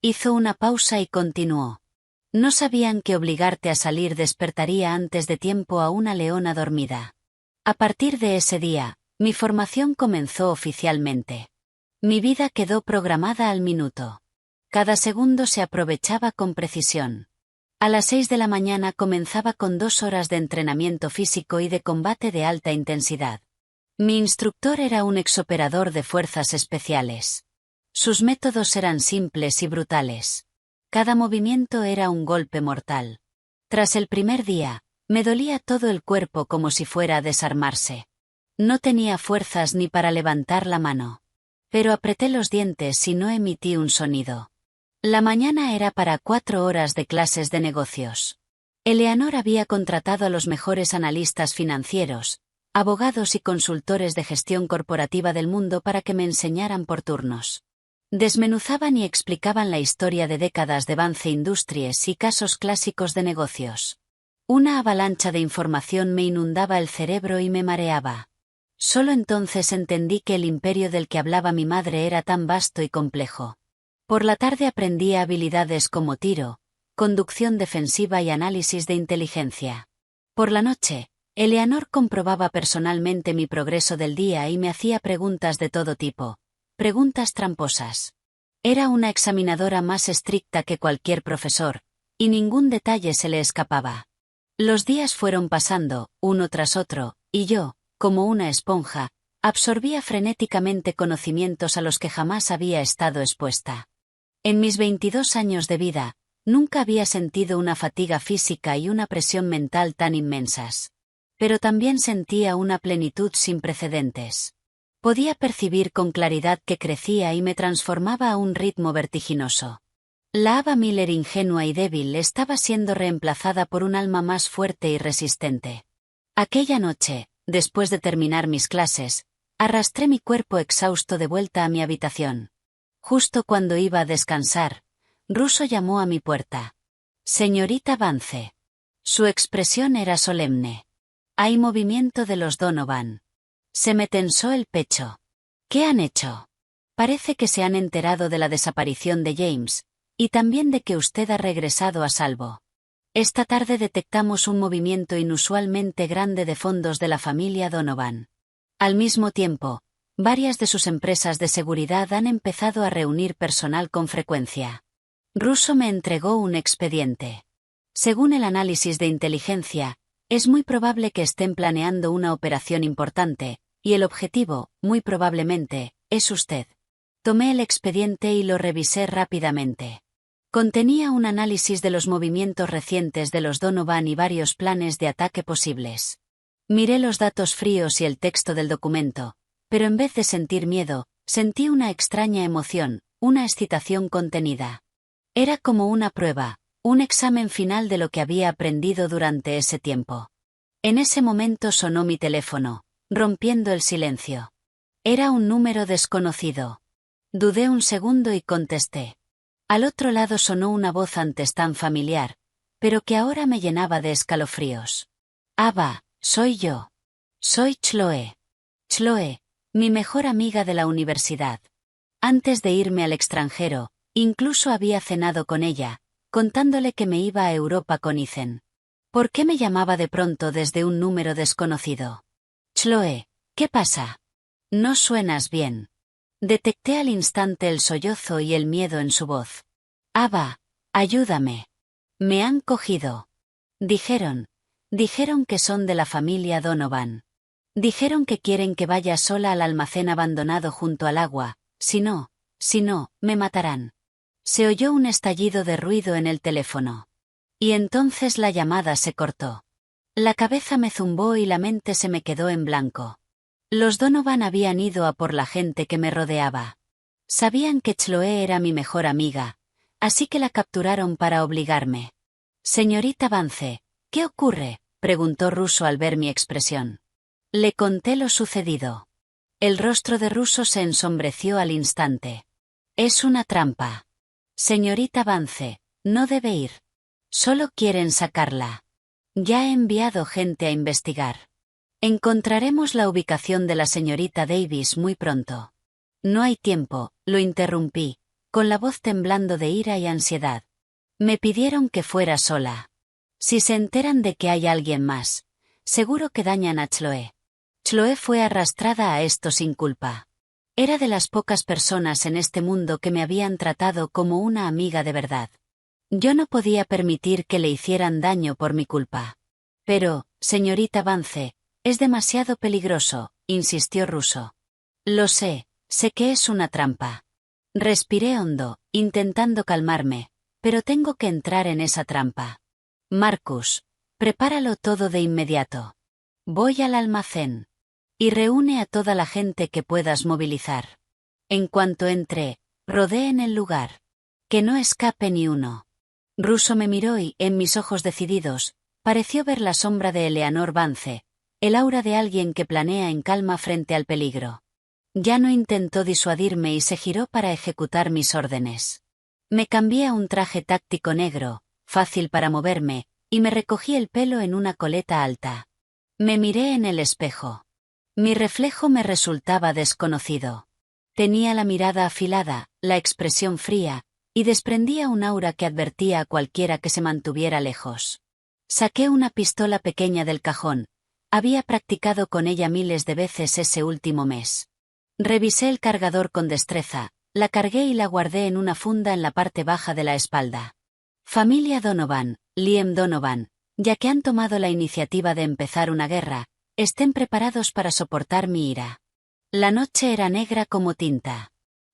Hizo una pausa y continuó. No sabían que obligarte a salir despertaría antes de tiempo a una leona dormida. A partir de ese día, mi formación comenzó oficialmente. Mi vida quedó programada al minuto. Cada segundo se aprovechaba con precisión. A las 6 de la mañana comenzaba con 2 horas de entrenamiento físico y de combate de alta intensidad. Mi instructor era un exoperador de fuerzas especiales. Sus métodos eran simples y brutales. Cada movimiento era un golpe mortal. Tras el primer día, me dolía todo el cuerpo como si fuera a desarmarse. No tenía fuerzas ni para levantar la mano. Pero apreté los dientes y no emití un sonido. La mañana era para 4 horas de clases de negocios. Eleanor había contratado a los mejores analistas financieros, abogados y consultores de gestión corporativa del mundo para que me enseñaran por turnos. Desmenuzaban y explicaban la historia de décadas de Vance Industries y casos clásicos de negocios. Una avalancha de información me inundaba el cerebro y me mareaba. Solo entonces entendí que el imperio del que hablaba mi madre era tan vasto y complejo. Por la tarde aprendí habilidades como tiro, conducción defensiva y análisis de inteligencia. Por la noche, Eleanor comprobaba personalmente mi progreso del día y me hacía preguntas de todo tipo, preguntas tramposas. Era una examinadora más estricta que cualquier profesor, y ningún detalle se le escapaba. Los días fueron pasando, uno tras otro, y yo, como una esponja, absorbía frenéticamente conocimientos a los que jamás había estado expuesta. En mis 22 años de vida, nunca había sentido una fatiga física y una presión mental tan inmensas. Pero también sentía una plenitud sin precedentes. Podía percibir con claridad que crecía y me transformaba a un ritmo vertiginoso. La Ava Miller ingenua y débil estaba siendo reemplazada por un alma más fuerte y resistente. Aquella noche, después de terminar mis clases, arrastré mi cuerpo exhausto de vuelta a mi habitación. Justo cuando iba a descansar, Russo llamó a mi puerta. Señorita Vance. Su expresión era solemne. Hay movimiento de los Donovan. Se me tensó el pecho. ¿Qué han hecho? Parece que se han enterado de la desaparición de James, y también de que usted ha regresado a salvo. Esta tarde detectamos un movimiento inusualmente grande de fondos de la familia Donovan. Al mismo tiempo, varias de sus empresas de seguridad han empezado a reunir personal con frecuencia. Russo me entregó un expediente. Según el análisis de inteligencia, es muy probable que estén planeando una operación importante, y el objetivo, muy probablemente, es usted. Tomé el expediente y lo revisé rápidamente. Contenía un análisis de los movimientos recientes de los Donovan y varios planes de ataque posibles. Miré los datos fríos y el texto del documento, pero en vez de sentir miedo, sentí una extraña emoción, una excitación contenida. Era como una prueba, un examen final de lo que había aprendido durante ese tiempo. En ese momento sonó mi teléfono, rompiendo el silencio. Era un número desconocido. Dudé un segundo y contesté. Al otro lado sonó una voz antes tan familiar, pero que ahora me llenaba de escalofríos. Ava, soy yo. Soy Chloe. Chloe, mi mejor amiga de la universidad. Antes de irme al extranjero, incluso había cenado con ella, contándole que me iba a Europa con Ethan. ¿Por qué me llamaba de pronto desde un número desconocido? Chloe, ¿qué pasa? No suenas bien. Detecté al instante el sollozo y el miedo en su voz. Ava, ayúdame. Me han cogido. Dijeron que son de la familia Donovan. Dijeron que quieren que vaya sola al almacén abandonado junto al agua, si no, me matarán. Se oyó un estallido de ruido en el teléfono. Y entonces la llamada se cortó. La cabeza me zumbó y la mente se me quedó en blanco. Los Donovan habían ido a por la gente que me rodeaba. Sabían que Chloe era mi mejor amiga, así que la capturaron para obligarme. Señorita Vance, ¿qué ocurre?, preguntó Russo al ver mi expresión. Le conté lo sucedido. El rostro de Russo se ensombreció al instante. Es una trampa. Señorita Vance, no debe ir. Solo quieren sacarla. Ya he enviado gente a investigar. Encontraremos la ubicación de la señorita Davis muy pronto. No hay tiempo, lo interrumpí, con la voz temblando de ira y ansiedad. Me pidieron que fuera sola. Si se enteran de que hay alguien más, seguro que dañan a Chloe. Chloe fue arrastrada a esto sin culpa. Era de las pocas personas en este mundo que me habían tratado como una amiga de verdad. Yo no podía permitir que le hicieran daño por mi culpa. Pero, señorita Vance, es demasiado peligroso, insistió Russo. Lo sé que es una trampa. Respiré hondo, intentando calmarme, pero tengo que entrar en esa trampa. Marcus, prepáralo todo de inmediato. Voy al almacén. Y reúne a toda la gente que puedas movilizar. En cuanto entré, rodeen el lugar. Que no escape ni uno. Russo me miró y, en mis ojos decididos, pareció ver la sombra de Eleanor Vance, el aura de alguien que planea en calma frente al peligro. Ya no intentó disuadirme y se giró para ejecutar mis órdenes. Me cambié a un traje táctico negro, fácil para moverme, y me recogí el pelo en una coleta alta. Me miré en el espejo. Mi reflejo me resultaba desconocido. Tenía la mirada afilada, la expresión fría, y desprendía un aura que advertía a cualquiera que se mantuviera lejos. Saqué una pistola pequeña del cajón. Había practicado con ella miles de veces ese último mes. Revisé el cargador con destreza, la cargué y la guardé en una funda en la parte baja de la espalda. Familia Donovan, Liam Donovan, ya que han tomado la iniciativa de empezar una guerra, estén preparados para soportar mi ira. La noche era negra como tinta.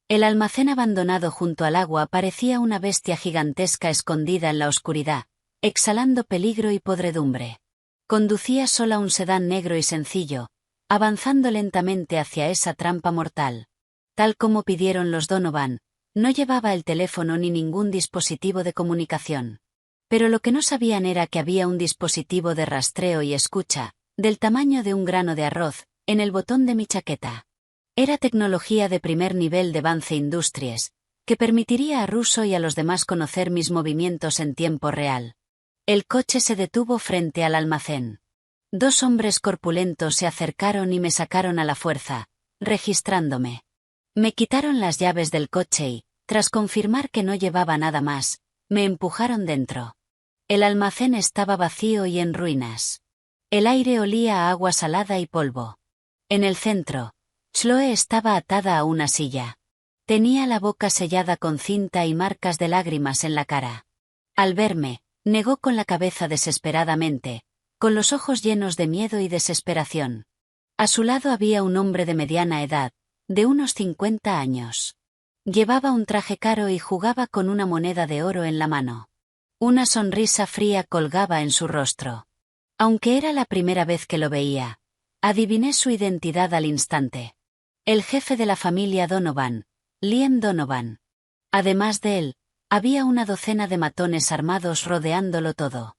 El almacén abandonado junto al agua parecía una bestia gigantesca escondida en la oscuridad, exhalando peligro y podredumbre. Conducía sola un sedán negro y sencillo, avanzando lentamente hacia esa trampa mortal. Tal como pidieron los Donovan, No llevaba el teléfono ni ningún dispositivo de comunicación. Pero lo que no sabían era que había un dispositivo de rastreo y escucha, del tamaño de un grano de arroz, en el botón de mi chaqueta. Era tecnología de primer nivel de Vance Industries, que permitiría a Russo y a los demás conocer mis movimientos en tiempo real. El coche se detuvo frente al almacén. 2 hombres corpulentos se acercaron y me sacaron a la fuerza, registrándome. Me quitaron las llaves del coche y, tras confirmar que no llevaba nada más, me empujaron dentro. El almacén estaba vacío y en ruinas. El aire olía a agua salada y polvo. En el centro, Chloe estaba atada a una silla. Tenía la boca sellada con cinta y marcas de lágrimas en la cara. Al verme, negó con la cabeza desesperadamente, con los ojos llenos de miedo y desesperación. A su lado había un hombre de mediana edad, de unos 50 años. Llevaba un traje caro y jugaba con una moneda de oro en la mano. Una sonrisa fría colgaba en su rostro. Aunque era la primera vez que lo veía, adiviné su identidad al instante. El jefe de la familia Donovan, Liam Donovan. Además de él, había una docena de matones armados rodeándolo todo.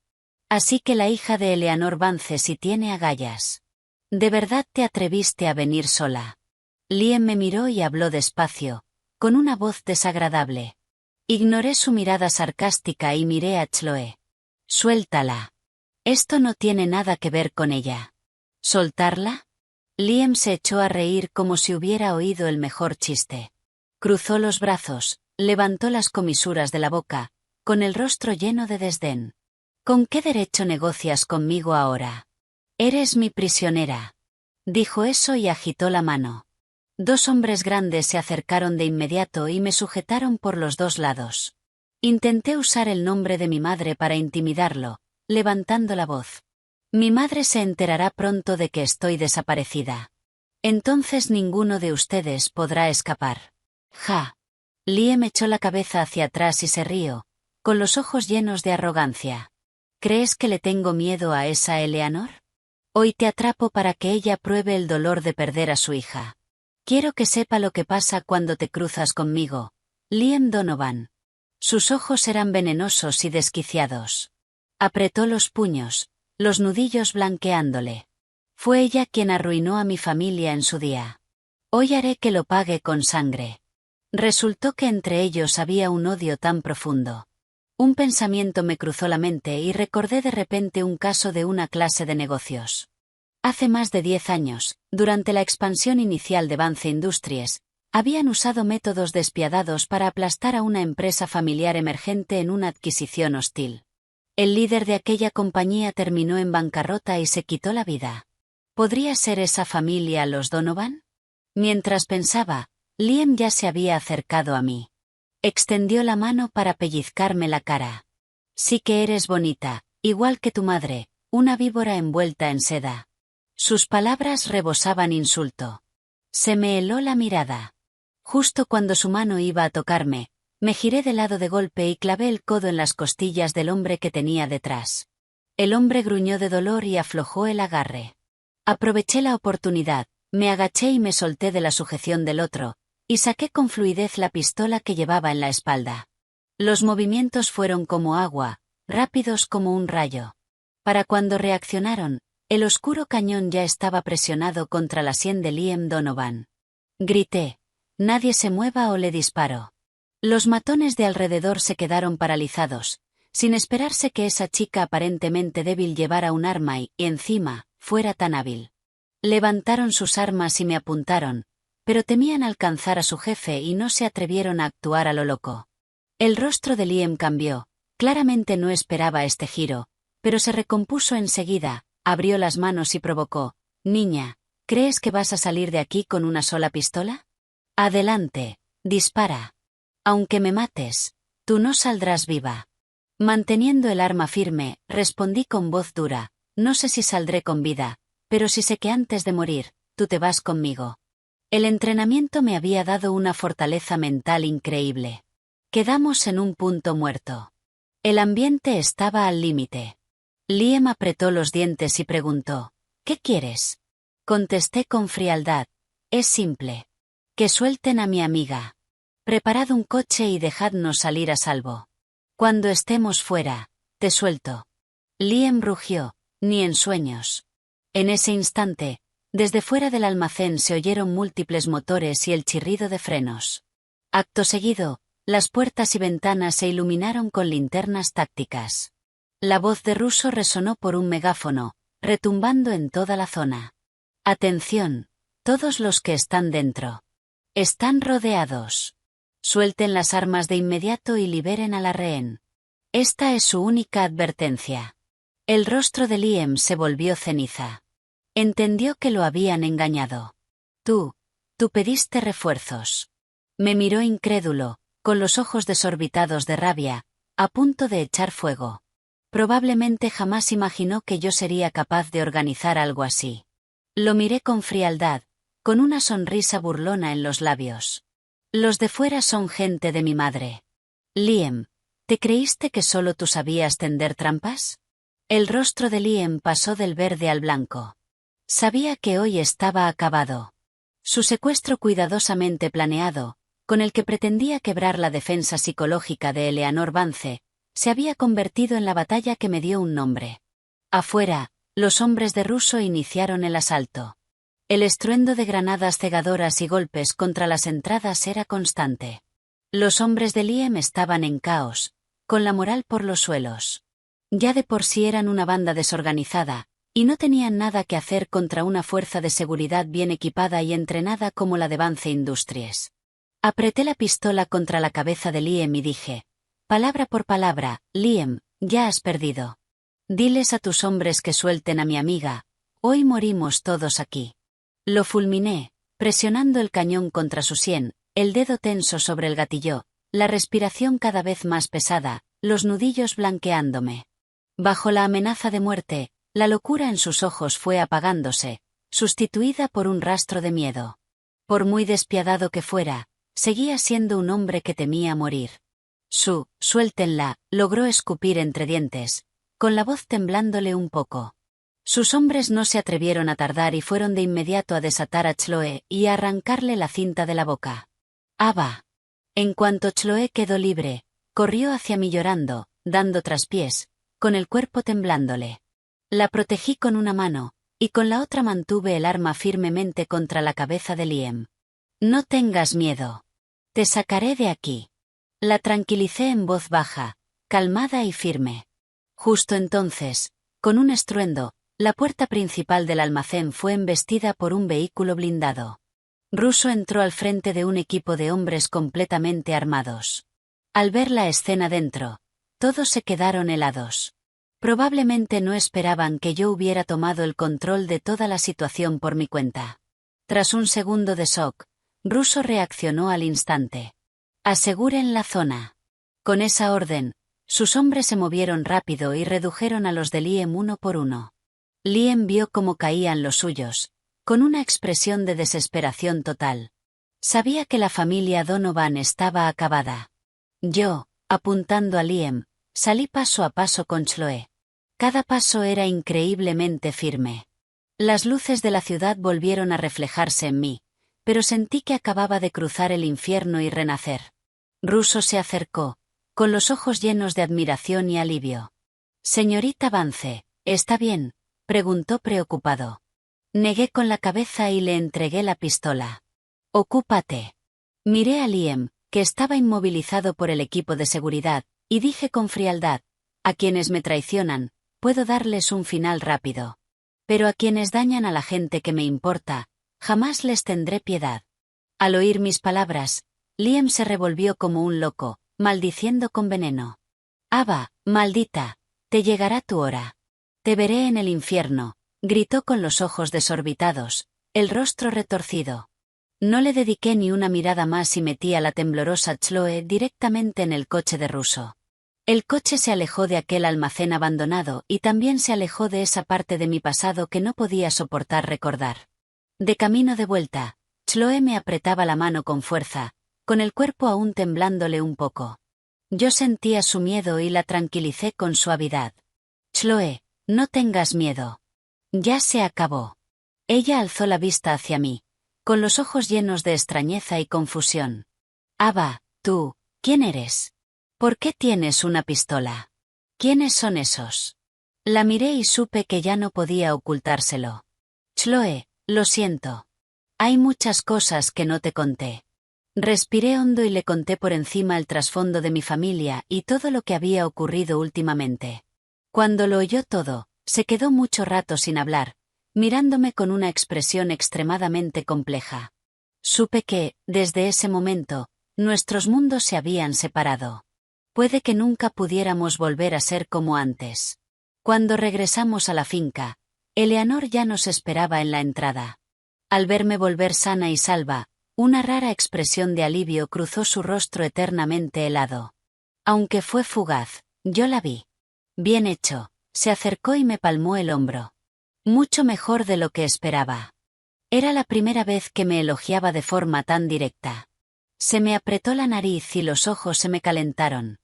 Así que la hija de Eleanor Vance sí tiene agallas. ¿De verdad te atreviste a venir sola? Liam me miró y habló despacio, con una voz desagradable. Ignoré su mirada sarcástica y miré a Chloe. Suéltala. Esto no tiene nada que ver con ella. ¿Soltarla? Liam se echó a reír como si hubiera oído el mejor chiste. Cruzó los brazos, levantó las comisuras de la boca, con el rostro lleno de desdén. ¿Con qué derecho negocias conmigo ahora? Eres mi prisionera. Dijo eso y agitó la mano. 2 hombres grandes se acercaron de inmediato y me sujetaron por los 2 lados. Intenté usar el nombre de mi madre para intimidarlo, levantando la voz. Mi madre se enterará pronto de que estoy desaparecida. Entonces ninguno de ustedes podrá escapar. Ja. Liam echó la cabeza hacia atrás y se rió, con los ojos llenos de arrogancia. ¿Crees que le tengo miedo a esa Eleanor? Hoy te atrapo para que ella pruebe el dolor de perder a su hija. Quiero que sepa lo que pasa cuando te cruzas conmigo, Liam Donovan. Sus ojos eran venenosos y desquiciados. Apretó los puños, los nudillos blanqueándole. Fue ella quien arruinó a mi familia en su día. Hoy haré que lo pague con sangre. Resultó que entre ellos había un odio tan profundo. Un pensamiento me cruzó la mente y recordé de repente un caso de una clase de negocios. Hace más de 10 años, durante la expansión inicial de Vance Industries, habían usado métodos despiadados para aplastar a una empresa familiar emergente en una adquisición hostil. El líder de aquella compañía terminó en bancarrota y se quitó la vida. ¿Podría ser esa familia los Donovan? Mientras pensaba, Liam ya se había acercado a mí. Extendió la mano para pellizcarme la cara. Sí que eres bonita, igual que tu madre, una víbora envuelta en seda. Sus palabras rebosaban insulto. Se me heló la mirada. Justo cuando su mano iba a tocarme, me giré de lado de golpe y clavé el codo en las costillas del hombre que tenía detrás. El hombre gruñó de dolor y aflojó el agarre. Aproveché la oportunidad, me agaché y me solté de la sujeción del otro, y saqué con fluidez la pistola que llevaba en la espalda. Los movimientos fueron como agua, rápidos como un rayo. Para cuando reaccionaron, el oscuro cañón ya estaba presionado contra la sien de Liam Donovan. Grité: «Nadie se mueva o le disparo». Los matones de alrededor se quedaron paralizados, sin esperarse que esa chica aparentemente débil llevara un arma y, encima, fuera tan hábil. Levantaron sus armas y me apuntaron, pero temían alcanzar a su jefe y no se atrevieron a actuar a lo loco. El rostro de Liam cambió, claramente no esperaba este giro, pero se recompuso enseguida. Abrió las manos y provocó: «Niña, ¿crees que vas a salir de aquí con una sola pistola? Adelante, dispara. Aunque me mates, tú no saldrás viva». Manteniendo el arma firme, respondí con voz dura: «No sé si saldré con vida, pero sí sé que antes de morir, tú te vas conmigo». El entrenamiento me había dado una fortaleza mental increíble. Quedamos en un punto muerto. El ambiente estaba al límite. Liam apretó los dientes y preguntó: «¿Qué quieres?». Contesté con frialdad: «Es simple. Que suelten a mi amiga». Preparad un coche y dejadnos salir a salvo. Cuando estemos fuera, te suelto. Liam rugió, ni en sueños. En ese instante, desde fuera del almacén se oyeron múltiples motores y el chirrido de frenos. Acto seguido, las puertas y ventanas se iluminaron con linternas tácticas. La voz de Russo resonó por un megáfono, retumbando en toda la zona. Atención, todos los que están dentro. Están rodeados. Suelten las armas de inmediato y liberen a la rehén. Esta es su única advertencia. El rostro de Liam se volvió ceniza. Entendió que lo habían engañado. Tú pediste refuerzos. Me miró incrédulo, con los ojos desorbitados de rabia, a punto de echar fuego. Probablemente jamás imaginó que yo sería capaz de organizar algo así. Lo miré con frialdad, con una sonrisa burlona en los labios. Los de fuera son gente de mi madre. Liam, ¿te creíste que solo tú sabías tender trampas? El rostro de Liam pasó del verde al blanco. Sabía que hoy estaba acabado. Su secuestro cuidadosamente planeado, con el que pretendía quebrar la defensa psicológica de Eleanor Vance, se había convertido en la batalla que me dio un nombre. Afuera, los hombres de Russo iniciaron el asalto. El estruendo de granadas cegadoras y golpes contra las entradas era constante. Los hombres de Liam estaban en caos, con la moral por los suelos. Ya de por sí eran una banda desorganizada, y no tenían nada que hacer contra una fuerza de seguridad bien equipada y entrenada como la de Vance Industries. Apreté la pistola contra la cabeza de Liam y dije, palabra por palabra, Liam, ya has perdido. Diles a tus hombres que suelten a mi amiga, hoy morimos todos aquí. Lo fulminé, presionando el cañón contra su sien, el dedo tenso sobre el gatillo, la respiración cada vez más pesada, los nudillos blanqueándome. Bajo la amenaza de muerte, la locura en sus ojos fue apagándose, sustituida por un rastro de miedo. Por muy despiadado que fuera, seguía siendo un hombre que temía morir. Suéltenla, logró escupir entre dientes, con la voz temblándole un poco. Sus hombres no se atrevieron a tardar y fueron de inmediato a desatar a Chloe y a arrancarle la cinta de la boca. ¡Aba! En cuanto Chloe quedó libre, corrió hacia mí llorando, dando traspiés, con el cuerpo temblándole. La protegí con una mano, y con la otra mantuve el arma firmemente contra la cabeza de Liam. No tengas miedo. Te sacaré de aquí. La tranquilicé en voz baja, calmada y firme. Justo entonces, con un estruendo, la puerta principal del almacén fue embestida por un vehículo blindado. Russo entró al frente de un equipo de hombres completamente armados. Al ver la escena dentro, todos se quedaron helados. Probablemente no esperaban que yo hubiera tomado el control de toda la situación por mi cuenta. Tras un segundo de shock, Russo reaccionó al instante. Aseguren la zona. Con esa orden, sus hombres se movieron rápido y redujeron a los de Liam uno por uno. Liam vio cómo caían los suyos, con una expresión de desesperación total. Sabía que la familia Donovan estaba acabada. Yo, apuntando a Liam, salí paso a paso con Chloe. Cada paso era increíblemente firme. Las luces de la ciudad volvieron a reflejarse en mí, pero sentí que acababa de cruzar el infierno y renacer. Russo se acercó, con los ojos llenos de admiración y alivio. Señorita Vance, ¿está bien?, preguntó preocupado. Negué con la cabeza y le entregué la pistola. Ocúpate. Miré a Liam, que estaba inmovilizado por el equipo de seguridad, y dije con frialdad, a quienes me traicionan, puedo darles un final rápido. Pero a quienes dañan a la gente que me importa, jamás les tendré piedad. Al oír mis palabras, Liam se revolvió como un loco, maldiciendo con veneno. Aba, maldita, te llegará tu hora. Te veré en el infierno, gritó con los ojos desorbitados, el rostro retorcido. No le dediqué ni una mirada más y metí a la temblorosa Chloe directamente en el coche de Russo. El coche se alejó de aquel almacén abandonado y también se alejó de esa parte de mi pasado que no podía soportar recordar. De camino de vuelta, Chloe me apretaba la mano con fuerza, con el cuerpo aún temblándole un poco. Yo sentía su miedo y la tranquilicé con suavidad. Chloe, no tengas miedo. Ya se acabó. Ella alzó la vista hacia mí, con los ojos llenos de extrañeza y confusión. Ava, tú, ¿quién eres? ¿Por qué tienes una pistola? ¿Quiénes son esos? La miré y supe que ya no podía ocultárselo. Chloe, lo siento. Hay muchas cosas que no te conté. Respiré hondo y le conté por encima el trasfondo de mi familia y todo lo que había ocurrido últimamente. Cuando lo oyó todo, se quedó mucho rato sin hablar, mirándome con una expresión extremadamente compleja. Supe que, desde ese momento, nuestros mundos se habían separado. Puede que nunca pudiéramos volver a ser como antes. Cuando regresamos a la finca, Eleanor ya nos esperaba en la entrada. Al verme volver sana y salva, una rara expresión de alivio cruzó su rostro eternamente helado. Aunque fue fugaz, yo la vi. Bien hecho, se acercó y me palmó el hombro. Mucho mejor de lo que esperaba. Era la primera vez que me elogiaba de forma tan directa. Se me apretó la nariz y los ojos se me calentaron.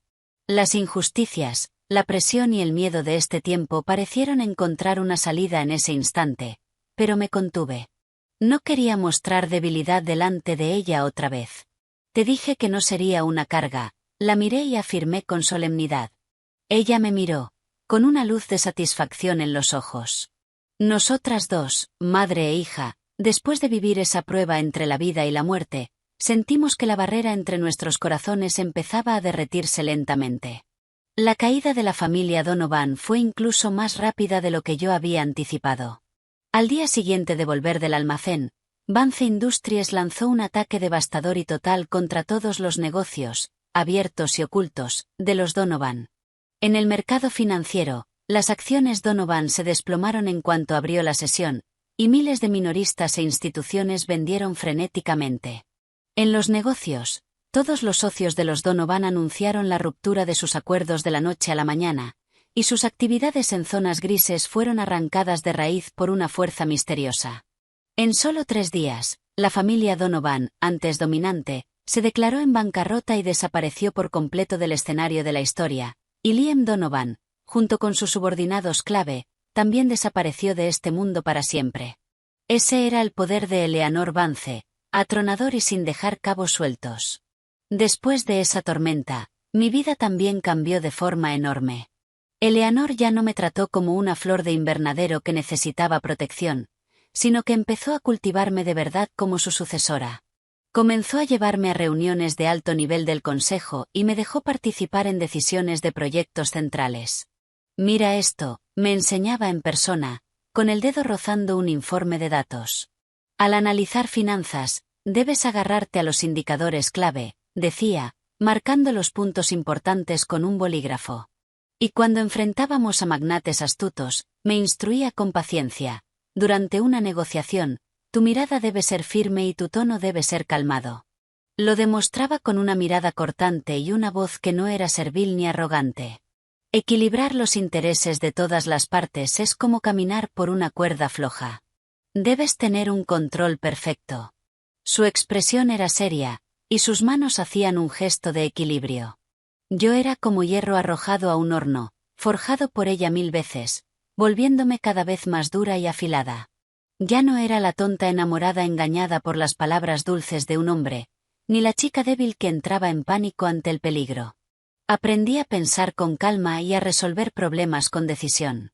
Las injusticias, la presión y el miedo de este tiempo parecieron encontrar una salida en ese instante, pero me contuve. No quería mostrar debilidad delante de ella otra vez. Te dije que no sería una carga, la miré y afirmé con solemnidad. Ella me miró, con una luz de satisfacción en los ojos. Nosotras dos, madre e hija, después de vivir esa prueba entre la vida y la muerte, sentimos que la barrera entre nuestros corazones empezaba a derretirse lentamente. La caída de la familia Donovan fue incluso más rápida de lo que yo había anticipado. Al día siguiente de volver del almacén, Vance Industries lanzó un ataque devastador y total contra todos los negocios, abiertos y ocultos, de los Donovan. En el mercado financiero, las acciones Donovan se desplomaron en cuanto abrió la sesión, y miles de minoristas e instituciones vendieron frenéticamente. En los negocios, todos los socios de los Donovan anunciaron la ruptura de sus acuerdos de la noche a la mañana, y sus actividades en zonas grises fueron arrancadas de raíz por una fuerza misteriosa. En solo 3 días, la familia Donovan, antes dominante, se declaró en bancarrota y desapareció por completo del escenario de la historia, y Liam Donovan, junto con sus subordinados clave, también desapareció de este mundo para siempre. Ese era el poder de Eleanor Vance, atronador y sin dejar cabos sueltos. Después de esa tormenta, mi vida también cambió de forma enorme. Eleanor ya no me trató como una flor de invernadero que necesitaba protección, sino que empezó a cultivarme de verdad como su sucesora. Comenzó a llevarme a reuniones de alto nivel del consejo y me dejó participar en decisiones de proyectos centrales. Mira esto, me enseñaba en persona, con el dedo rozando un informe de datos. Al analizar finanzas, debes agarrarte a los indicadores clave, decía, marcando los puntos importantes con un bolígrafo. Y cuando enfrentábamos a magnates astutos, me instruía con paciencia. Durante una negociación, tu mirada debe ser firme y tu tono debe ser calmado. Lo demostraba con una mirada cortante y una voz que no era servil ni arrogante. Equilibrar los intereses de todas las partes es como caminar por una cuerda floja. Debes tener un control perfecto. Su expresión era seria, y sus manos hacían un gesto de equilibrio. Yo era como hierro arrojado a un horno, forjado por ella 1000 veces, volviéndome cada vez más dura y afilada. Ya no era la tonta enamorada engañada por las palabras dulces de un hombre, ni la chica débil que entraba en pánico ante el peligro. Aprendí a pensar con calma y a resolver problemas con decisión.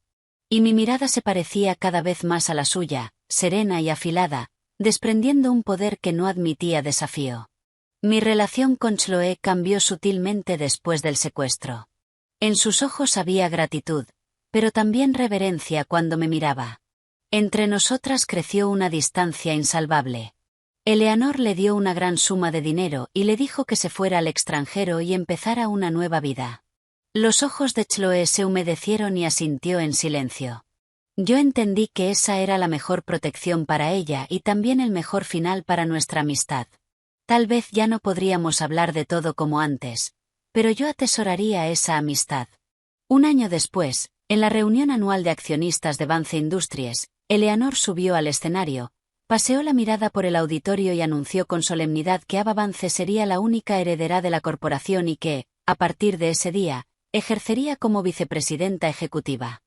Y mi mirada se parecía cada vez más a la suya, serena y afilada, desprendiendo un poder que no admitía desafío. Mi relación con Chloe cambió sutilmente después del secuestro. En sus ojos había gratitud, pero también reverencia cuando me miraba. Entre nosotras creció una distancia insalvable. Eleanor le dio una gran suma de dinero y le dijo que se fuera al extranjero y empezara una nueva vida. Los ojos de Chloe se humedecieron y asintió en silencio. Yo entendí que esa era la mejor protección para ella y también el mejor final para nuestra amistad. Tal vez ya no podríamos hablar de todo como antes, pero yo atesoraría esa amistad. Un año después, en la reunión anual de accionistas de Vance Industries, Eleanor subió al escenario, paseó la mirada por el auditorio y anunció con solemnidad que Ava Vance sería la única heredera de la corporación y que, a partir de ese día, ejercería como vicepresidenta ejecutiva.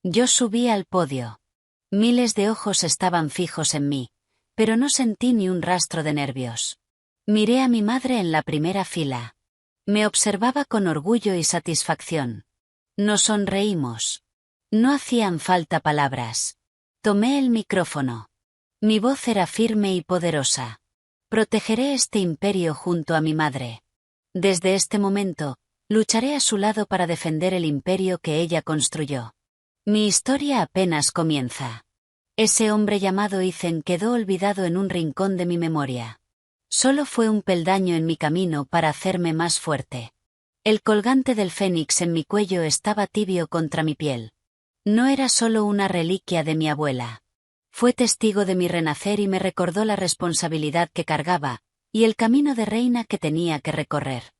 Yo subí al podio. Miles de ojos estaban fijos en mí, pero no sentí ni un rastro de nervios. Miré a mi madre en la primera fila. Me observaba con orgullo y satisfacción. Nos sonreímos. No hacían falta palabras. Tomé el micrófono. Mi voz era firme y poderosa. Protegeré este imperio junto a mi madre. Desde este momento, lucharé a su lado para defender el imperio que ella construyó. Mi historia apenas comienza. Ese hombre llamado Ethan quedó olvidado en un rincón de mi memoria. Solo fue un peldaño en mi camino para hacerme más fuerte. El colgante del fénix en mi cuello estaba tibio contra mi piel. No era solo una reliquia de mi abuela. Fue testigo de mi renacer y me recordó la responsabilidad que cargaba, y el camino de reina que tenía que recorrer.